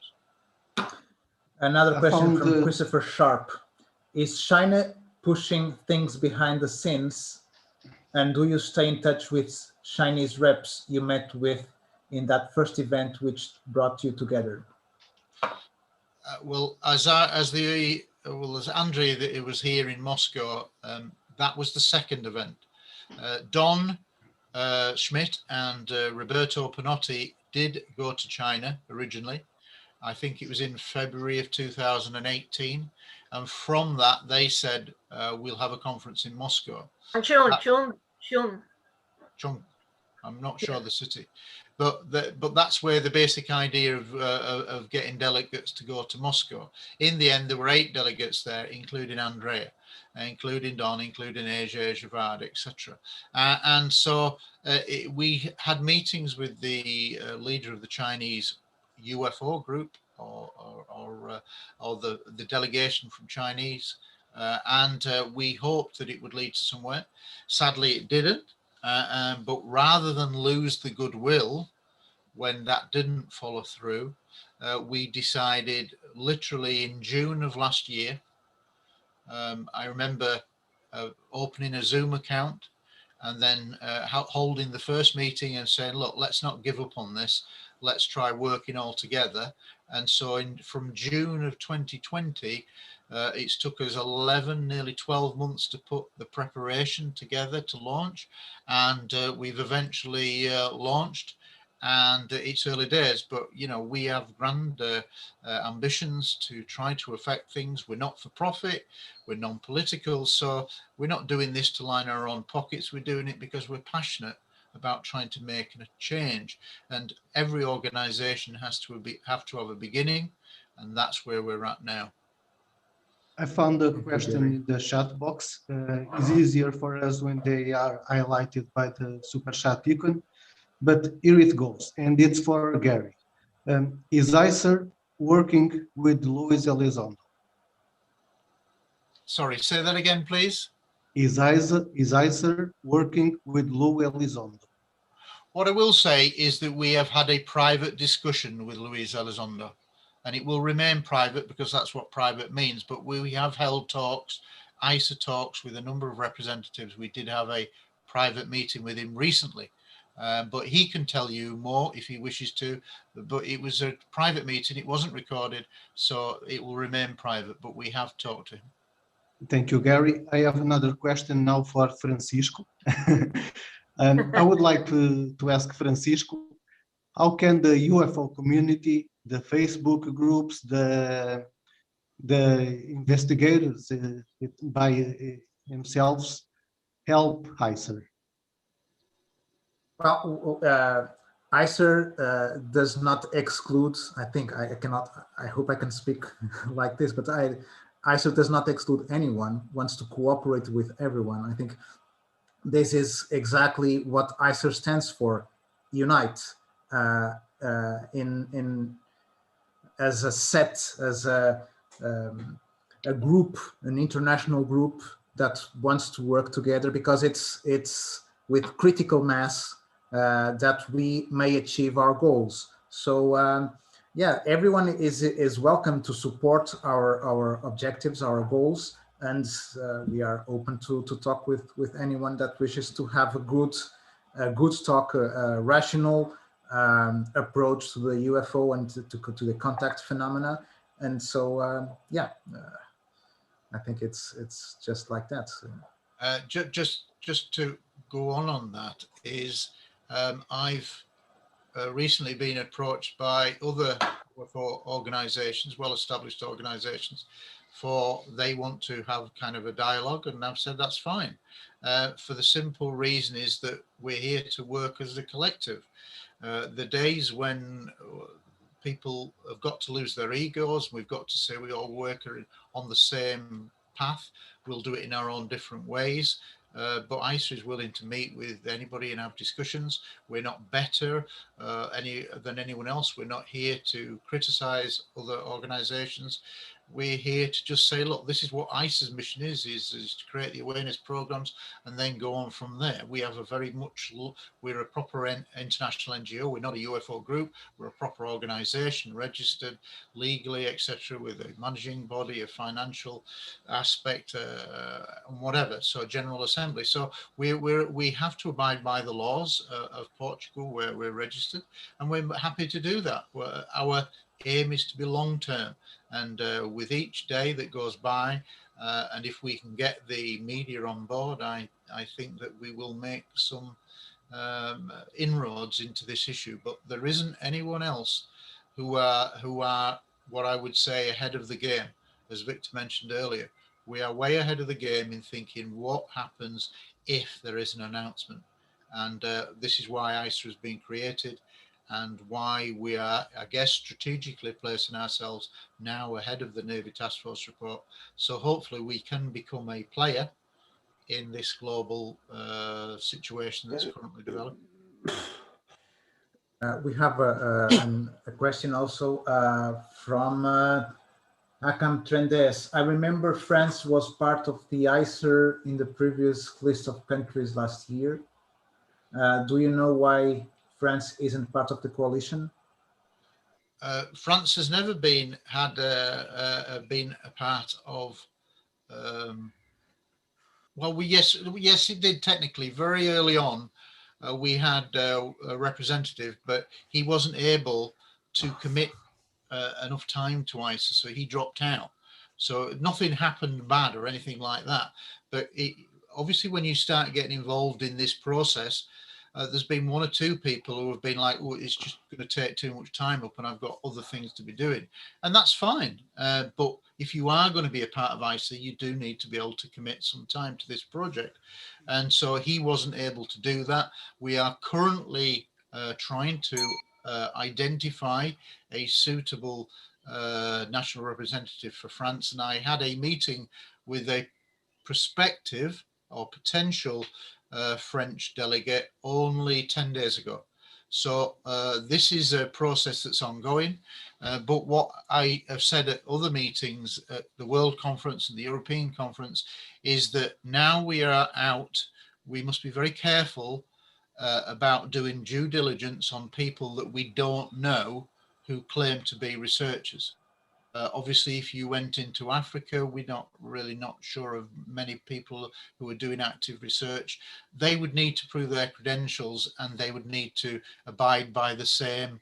Another question from found, Christopher Sharp. Is China pushing things behind the scenes? And do you stay in touch with Chinese reps you met with in that first event which brought you together? Well, as Andre that was here in Moscow, that was the second event. Don Schmidt and Roberto Panotti did go to China originally. I think it was in February of 2018. And from that, they said, we'll have a conference in Moscow. June. I'm not sure the city, but that's where the basic idea of getting delegates to go to Moscow. In the end, there were 8 delegates there, including Andrea, including Don, including Asia Javad, etc. And so we had meetings with the leader of the Chinese UFO group, or the delegation from Chinese, and we hoped that it would lead to somewhere. Sadly, it didn't. But rather than lose the goodwill when that didn't follow through, we decided literally in June of last year. I remember opening a Zoom account and then holding the first meeting and saying, look, let's not give up on this. Let's try working all together. And so from June of 2020, it's took us 11, nearly 12 months to put the preparation together to launch. And we've eventually launched. And it's early days, but we have grand ambitions to try to affect things. We're not for profit, we're non-political, so we're not doing this to line our own pockets. We're doing it because we're passionate about trying to make a change. And every organization has to have a beginning, and that's where we're at now. I found a question in the chat box. It's easier for us when they are highlighted by the super chat icon. But here it goes, and it's for Gary. Is ICER working with Luis Elizondo? Sorry, say that again, please. Is ICER working with Luis Elizondo? What I will say is that we have had a private discussion with Luis Elizondo, and it will remain private because that's what private means. But we have held talks, ICER talks with a number of representatives. We did have a private meeting with him recently. But he can tell you more if he wishes to, but it was a private meeting, it wasn't recorded, so it will remain private, but we have talked to him. Thank you, Gary. I have another question now for Francisco. I would like to ask Francisco, how can the UFO community, the Facebook groups, the investigators by themselves help ICER? Well, ICER does not exclude, I hope I can speak like this, but ICER does not exclude anyone, wants to cooperate with everyone. I think this is exactly what ICER stands for, unite, as a set, as a group, an international group that wants to work together, because it's with critical mass that we may achieve our goals. So yeah, everyone is welcome to support our objectives, our goals, and we are open to talk with anyone that wishes to have a good talk, a rational approach to the UFO and to the contact phenomena. And so yeah, I think it's just like that. Just to go on that is, I've recently been approached by other organizations, well-established organizations, they want to have kind of a dialogue, and I've said that's fine. For the simple reason is that we're here to work as a collective. The days when people have got to lose their egos, we've got to say we all work on the same path, we'll do it in our own different ways. But ICER is willing to meet with anybody and have discussions. We're not better than anyone else. We're not here to criticize other organizations. we're here to just say, look, this is what ICER's mission is to create the awareness programs and then go on from there. We have a we're a proper international NGO. We're not a UFO group. We're a proper organization, registered legally, etc., with a managing body, a financial aspect, and whatever. So General Assembly. So we have to abide by the laws of Portugal where we're registered, and we're happy to do that. Our aim is to be long-term, and with each day that goes by, and if we can get the media on board, I think that we will make some inroads into this issue. But there isn't anyone else who are what I would say ahead of the game. As Victor mentioned earlier, we are way ahead of the game in thinking what happens if there is an announcement, and this is why ICER has been created, and why we are, I guess, strategically placing ourselves now ahead of the Navy Task Force report. So hopefully we can become a player in this global situation that's currently developing. We have a question also from Akam Trendes. I remember France was part of the ICER in the previous list of countries last year. Do you know why France isn't part of the coalition? France has never been been a part of. Well, yes, it did technically. Very early on, we had a representative, but he wasn't able to commit enough time to ICER, so he dropped out. So nothing happened bad or anything like that. But obviously, when you start getting involved in this process, there's been one or two people who have been like, oh, it's just going to take too much time up and I've got other things to be doing. And that's fine. But if you are going to be a part of ICER, you do need to be able to commit some time to this project. And so he wasn't able to do that. We are currently trying to identify a suitable national representative for France. And I had a meeting with a prospective or potential French delegate only 10 days ago. So this is a process that's ongoing. But what I have said at other meetings at the World Conference and the European Conference is that now we are out, we must be very careful about doing due diligence on people that we don't know who claim to be researchers. Obviously, if you went into Africa, we're not sure of many people who are doing active research. They would need to prove their credentials, and they would need to abide by the same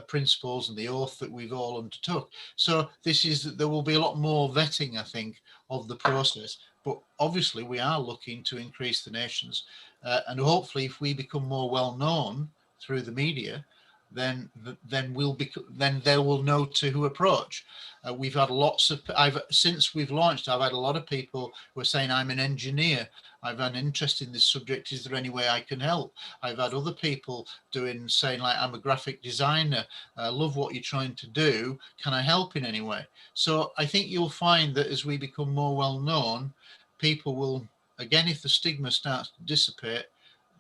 principles and the oath that we've all undertook. So there will be a lot more vetting, I think, of the process. But obviously, we are looking to increase the nations, and hopefully, if we become more well known through the media, then they will know to who approach. We've had lots of, since we've launched, I've had a lot of people who are saying, I'm an engineer, I've had an interest in this subject, is there any way I can help? I've had other people saying like, I'm a graphic designer, I love what you're trying to do, can I help in any way? So I think you'll find that as we become more well known, people will, again, if the stigma starts to dissipate,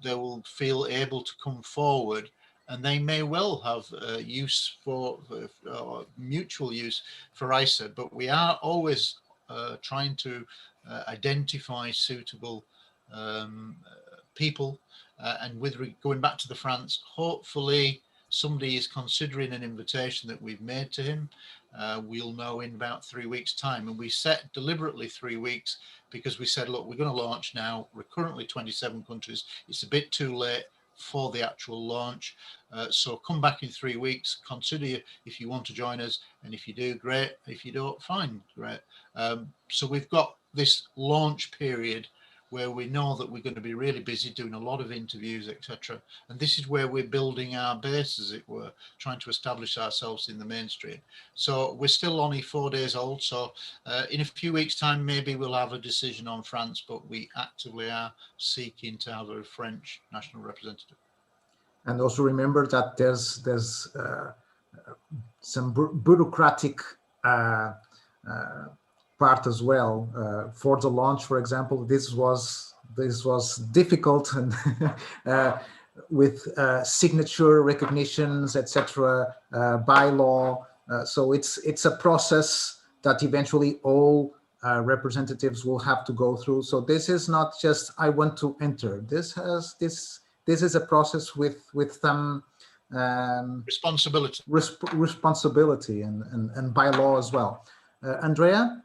they will feel able to come forward, and they may well have use for mutual use for ICER. But we are always trying to identify suitable people. And going back to the France, hopefully somebody is considering an invitation that we've made to him. We'll know in about 3 weeks' time. And we set deliberately 3 weeks because we said, look, we're going to launch now. We're currently 27 countries. It's a bit too late for the actual launch. So come back in 3 weeks, consider if you want to join us, and if you do, great. If you don't, fine, great. So we've got this launch period where we know that we're going to be really busy doing a lot of interviews, etc. And this is where we're building our base, as it were, trying to establish ourselves in the mainstream. So we're still only 4 days old. So in a few weeks' time, maybe we'll have a decision on France, but we actively are seeking to have a French national representative. And also remember that there's some bureaucratic part as well for the launch. For example, this was difficult and with signature recognitions, etc. By law. So it's a process that eventually all representatives will have to go through. So this is not just I want to enter. This is a process with some responsibility and by law as well. Andrea?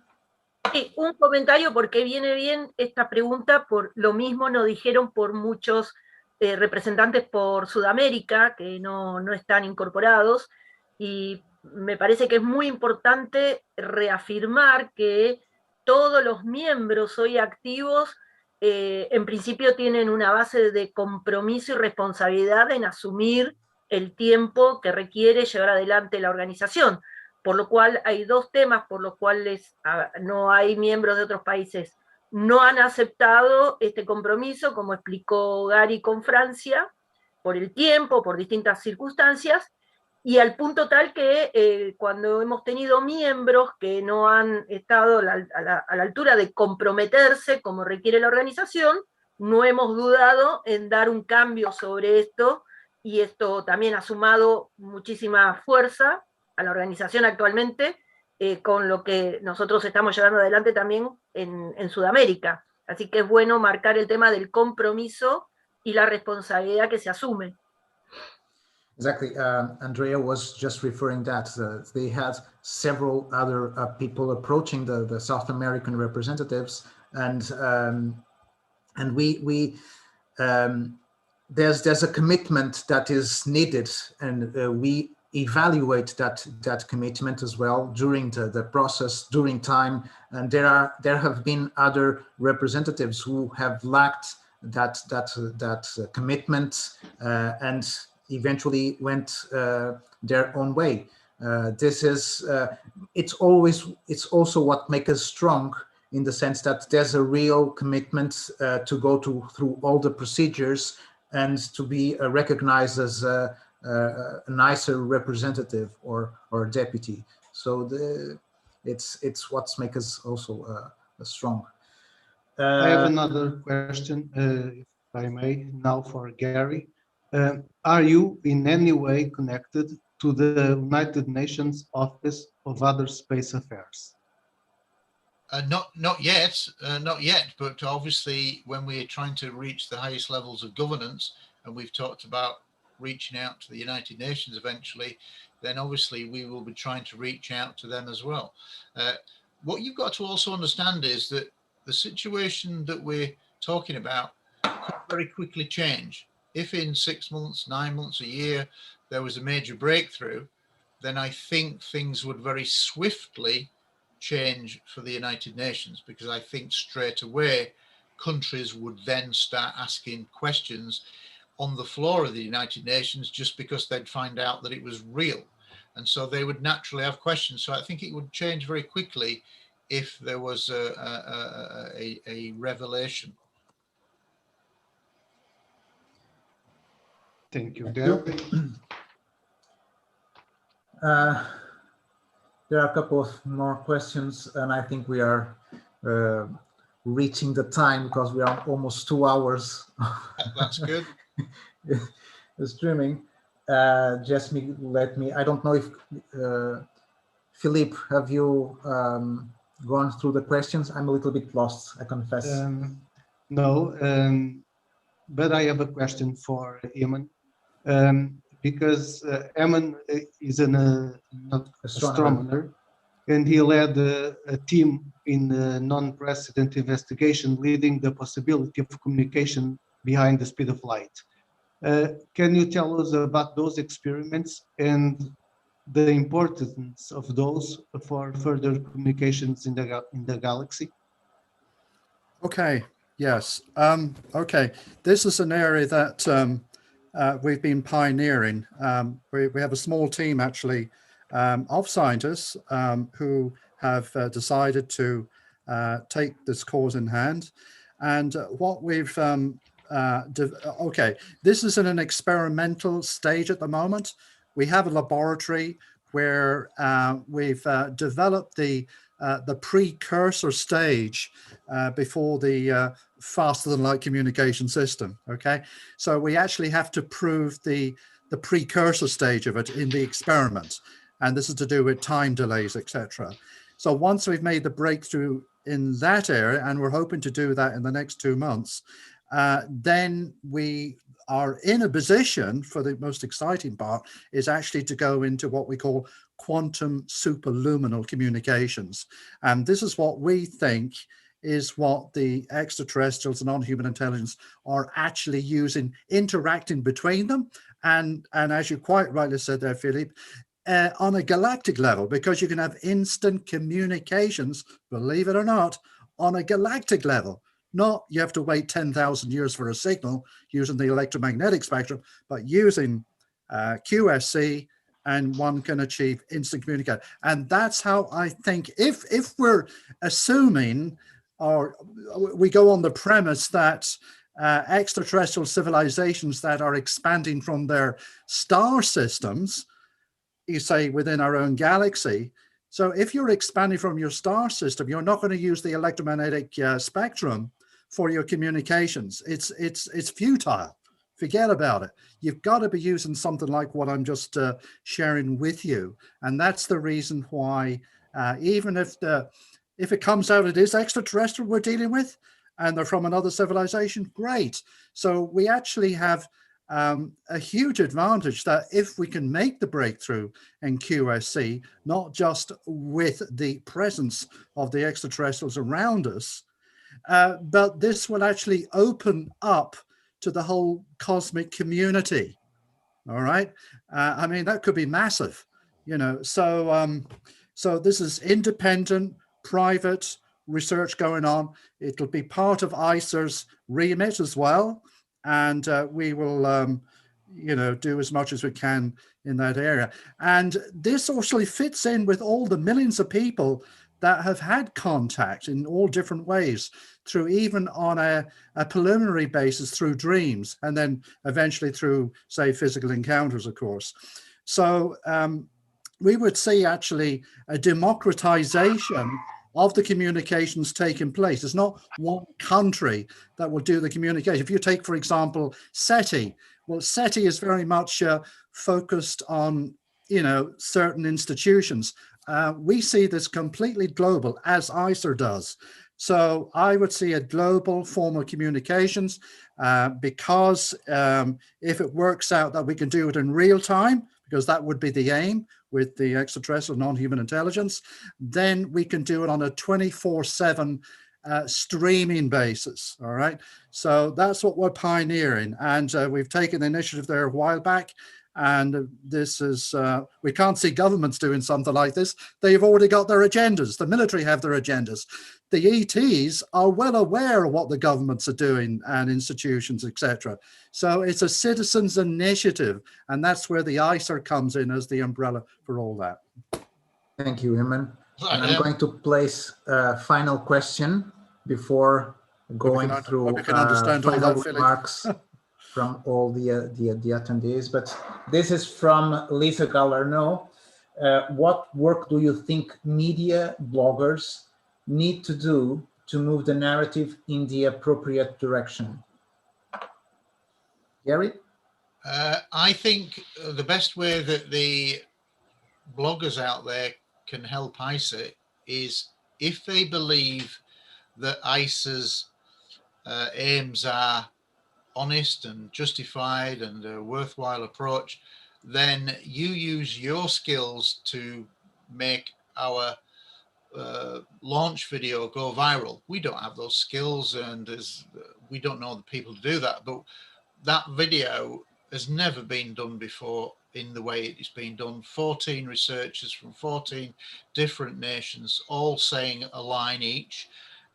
Sí, un comentario porque viene bien esta pregunta, por lo mismo nos dijeron por muchos representantes por Sudamérica que no están incorporados, y me parece que es muy importante reafirmar que todos los miembros hoy activos en principio tienen una base de compromiso y responsabilidad en asumir el tiempo que requiere llevar adelante la organización. Por lo cual hay dos temas por los cuales no hay miembros de otros países. No han aceptado este compromiso, como explicó Gary con Francia, por el tiempo, por distintas circunstancias, y al punto tal que cuando hemos tenido miembros que no han estado a la altura de comprometerse como requiere la organización, no hemos dudado en dar un cambio sobre esto, y esto también ha sumado muchísima fuerza a la organización actualmente, con lo que nosotros estamos llevando adelante también en Sudamérica. Así que es bueno marcar el tema del compromiso y la responsabilidad que se asume. Exactly. Andrea was just referring that they had several other people approaching the South American representatives, and there's a commitment that is needed, and we evaluate that commitment as well during the process, during time, and there have been other representatives who have lacked that commitment and eventually went their own way. It's also what makes us strong, in the sense that there's a real commitment to go through all the procedures and to be recognized as an ICER representative or deputy. So it's what makes us also strong. I have another question, if I may, now for Gary. Are you in any way connected to the United Nations Office of Other Space Affairs? Not yet, but obviously when we're trying to reach the highest levels of governance, and we've talked about reaching out to the United Nations eventually, then obviously we will be trying to reach out to them as well. What you've got to also understand is that the situation that we're talking about could very quickly change. If in 6 months, 9 months, a year, there was a major breakthrough, then I think things would very swiftly change for the United Nations, because I think straight away countries would then start asking questions on the floor of the United Nations, just because they'd find out that it was real. And so they would naturally have questions. So I think it would change very quickly if there was a revelation. Thank you, Gary. There are a couple of more questions, and I think we are reaching the time, because we are almost 2 hours. That's good. Streaming. Just let me, I don't know if Philippe, have you gone through the questions? I'm a little bit lost, I confess. No, but I have a question for Eamon. Because Eamon is an astronomer, and he led a team in a non-precedent investigation leading the possibility of communication behind the speed of light. Can you tell us about those experiments and the importance of those for further communications in the galaxy? Okay, yes. Okay, this is an area that we've been pioneering. We have a small team actually of scientists who have decided to take this cause in hand. And what we've, okay, this is in an experimental stage at the moment. We have a laboratory where we've developed the precursor stage before the faster than light communication system. Okay, so we actually have to prove the precursor stage of it in the experiment, and this is to do with time delays, etc. So once we've made the breakthrough in that area, and we're hoping to do that in the next 2 months, then we are in a position for the most exciting part is actually to go into what we call quantum superluminal communications. And this is what we think is what the extraterrestrials and non-human intelligence are actually using, interacting between them. And as you quite rightly said there, Philippe, on a galactic level, because you can have instant communications, believe it or not, on a galactic level. Not you have to wait 10,000 years for a signal using the electromagnetic spectrum, but using QSC, and one can achieve instant communication. And that's how I think, if we're assuming, or we go on the premise that extraterrestrial civilizations that are expanding from their star systems, you say within our own galaxy. So if you're expanding from your star system, you're not going to use the electromagnetic spectrum for your communications. It's futile. Forget about it. You've got to be using something like what I'm just sharing with you. And that's the reason why, even if it comes out it is extraterrestrial we're dealing with, and they're from another civilization, great. So we actually have a huge advantage that if we can make the breakthrough in QSC, not just with the presence of the extraterrestrials around us, but this will actually open up to the whole cosmic community. All right. I mean, that could be massive, you know. So this is independent, private research going on. It'll be part of ICER's remit as well. And we will, you know, do as much as we can in that area. And this actually fits in with all the millions of people that have had contact in all different ways, through even on a preliminary basis through dreams, and then eventually through, say, physical encounters, of course. So we would see actually a democratization of the communications taking place. It's not one country that will do the communication. If you take, for example, SETI, well, SETI is very much focused on, you know, certain institutions. We see this completely global, as ICER does. So I would see a global form of communications because if it works out that we can do it in real time, because that would be the aim with the extraterrestrial non-human intelligence, then we can do it on a 24/7 streaming basis. All right. So that's what we're pioneering. And we've taken the initiative there a while back. And this is, we can't see governments doing something like this. They've already got their agendas. The military have their agendas. The ETs are well aware of what the governments are doing and institutions, etc. So it's a citizens' initiative. And that's where the ICER comes in as the umbrella for all that. Thank you, Iman. And I'm going to place a final question before going through final remarks from all the attendees. But this is from Lisa Galarno. What work do you think media bloggers need to do to move the narrative in the appropriate direction? Gary? I think the best way that the bloggers out there can help ICER is if they believe that ICER's aims are honest and justified and a worthwhile approach, then you use your skills to make our launch video go viral. We don't have those skills, and we don't know the people to do that, but that video has never been done before in the way it's been done. 14 researchers from 14 different nations, all saying a line each.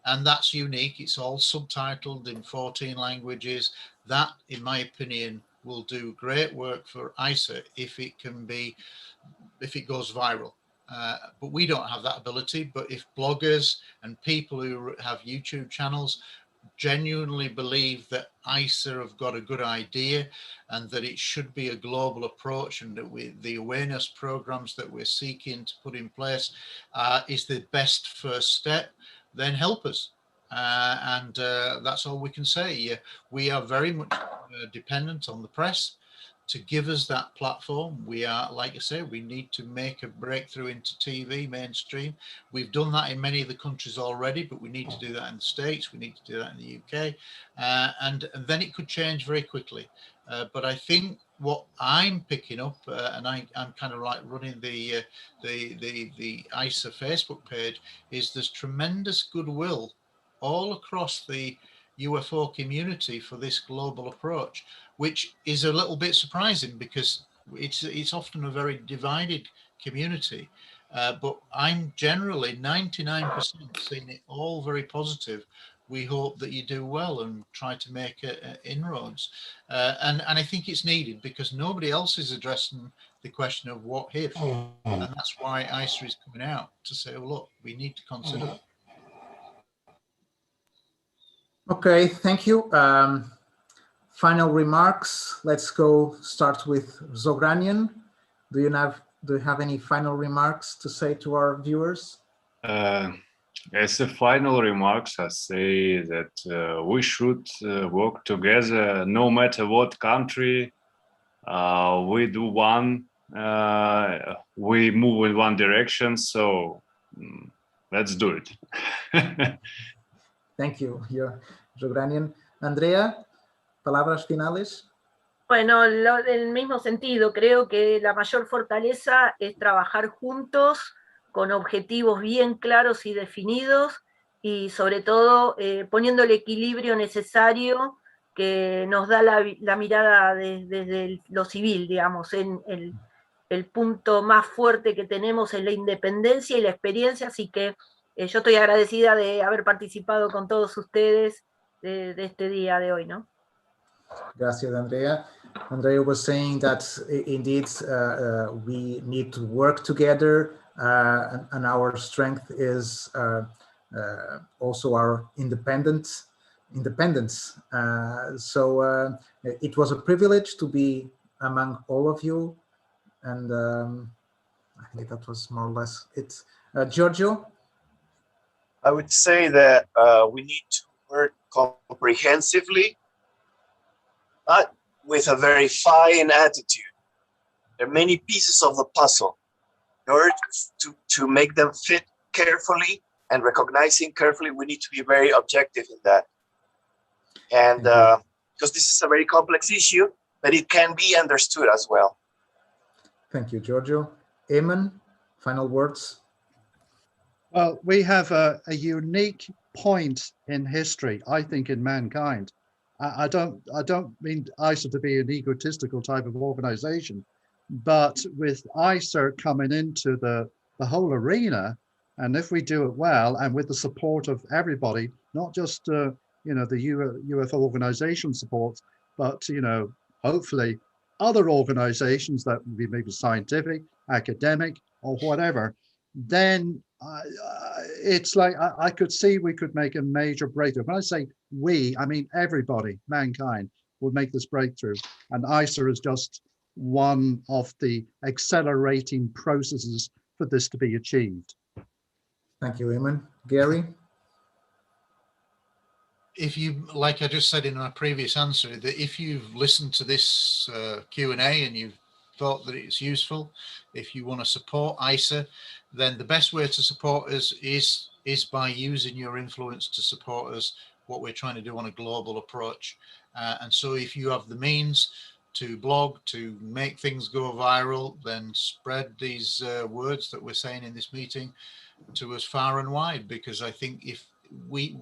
And that's unique. It's all subtitled in 14 languages. That, in my opinion, will do great work for ICER if it goes viral. But we don't have that ability. But if bloggers and people who have YouTube channels genuinely believe that ICER have got a good idea and that it should be a global approach, and that the awareness programs that we're seeking to put in place is the best first step, then help us. And that's all we can say. We are very much dependent on the press. to give us that platform. We are, like I say, we need to make a breakthrough into TV mainstream. We've done that in many of the countries already, but we need to do that in the States. We need to do that in the UK, and then it could change very quickly. But I think what I'm picking up, and I'm kind of like running the ICER Facebook page, is there's tremendous goodwill all across the UFO community for this global approach, which is a little bit surprising because it's often a very divided community. But I'm generally 99% seeing it all very positive. We hope that you do well and try to make inroads. And I think it's needed because nobody else is addressing the question of what if. And that's why ICER is coming out to say, oh, look, we need to consider that. Okay, thank you. Final remarks. Let's go start with Zogranian. Do you have any final remarks to say to our viewers? As a final remarks, I say that we should work together no matter what country we do one, we move in one direction, so let's do it. Thank you, Zogranian. Andrea, palabras finales. Bueno, en el mismo sentido, creo que la mayor fortaleza es trabajar juntos con objetivos bien claros y definidos y sobre todo poniendo el equilibrio necesario que nos da la mirada desde lo civil, digamos, en el punto más fuerte que tenemos es la independencia y la experiencia, así que yo estoy agradecida de haber participado con todos ustedes de este día de hoy, ¿no? Gracias, Andrea. Andrea was saying that indeed we need to work together and our strength is also our independence. So it was a privilege to be among all of you, and I think that was more or less it. Giorgio? I would say that we need to work comprehensively, but with a very fine attitude. There are many pieces of the puzzle. In order to make them fit carefully and recognizing carefully, we need to be very objective in that. And because this is a very complex issue, but it can be understood as well. Thank you, Giorgio. Eamon, final words? Well, we have a unique point in history, I think, in mankind. I don't mean ICER to be an egotistical type of organization, but with ICER coming into the whole arena, and if we do it well, and with the support of everybody, not just the UFO organization support, but hopefully other organizations that would be maybe scientific, academic, or whatever, then it's like I could see we could make a major breakthrough. When I say we, I mean everybody, mankind, would make this breakthrough. And ICER is just one of the accelerating processes for this to be achieved. Thank you, Eamon. Gary? If you, like I just said in my previous answer, that if you've listened to this Q&A and you've thought that it's useful, if you want to support ICER, then the best way to support us is by using your influence to support us, what we're trying to do on a global approach. And so if you have the means to blog, to make things go viral, then spread these words that we're saying in this meeting to us far and wide, because I think if we,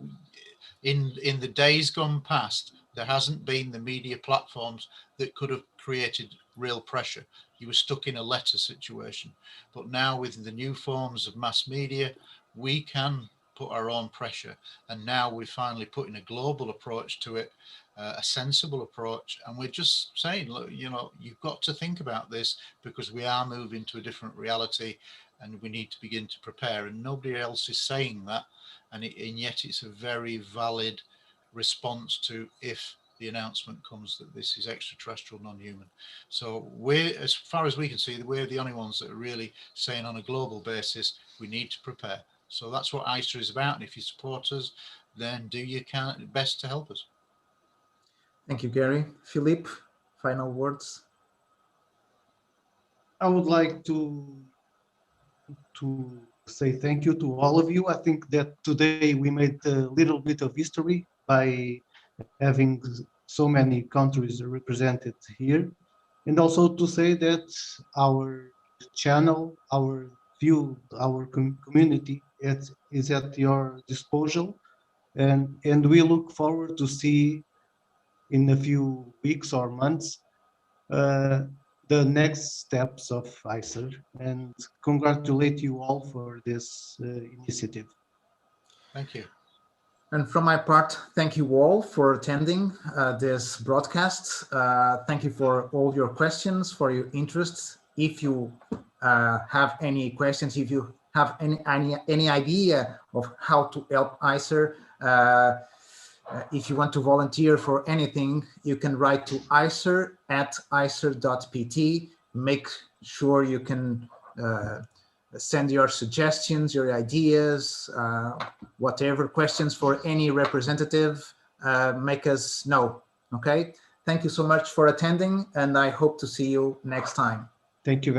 in the days gone past, there hasn't been the media platforms that could have created real pressure. You were stuck in a letter situation. But now with the new forms of mass media, we can put our own pressure. And now we're finally putting a global approach to it, a sensible approach. And we're just saying, look, you've got to think about this because we are moving to a different reality and we need to begin to prepare. And nobody else is saying that. And yet it's a very valid response to if the announcement comes that this is extraterrestrial non-human. So we're, as far as we can see, we're the only ones that are really saying on a global basis, we need to prepare. So that's what ICER is about. And if you support us, then do your best to help us. Thank you, Gary. Philippe, final words. I would like to say thank you to all of you. I think that today we made a little bit of history by having so many countries represented here, and also to say that our channel, our view, our community is at your disposal, and we look forward to see in a few weeks or months the next steps of ICER, and congratulate you all for this initiative. Thank you. And from my part, thank you all for attending this broadcast. Thank you for all your questions, for your interest. If you have any questions, if you have any idea of how to help ICER, if you want to volunteer for anything, you can write to icer@icer.pt. Make sure you can send your suggestions, your ideas, whatever questions for any representative, make us know, okay? Thank you so much for attending, and I hope to see you next time. Thank you very much.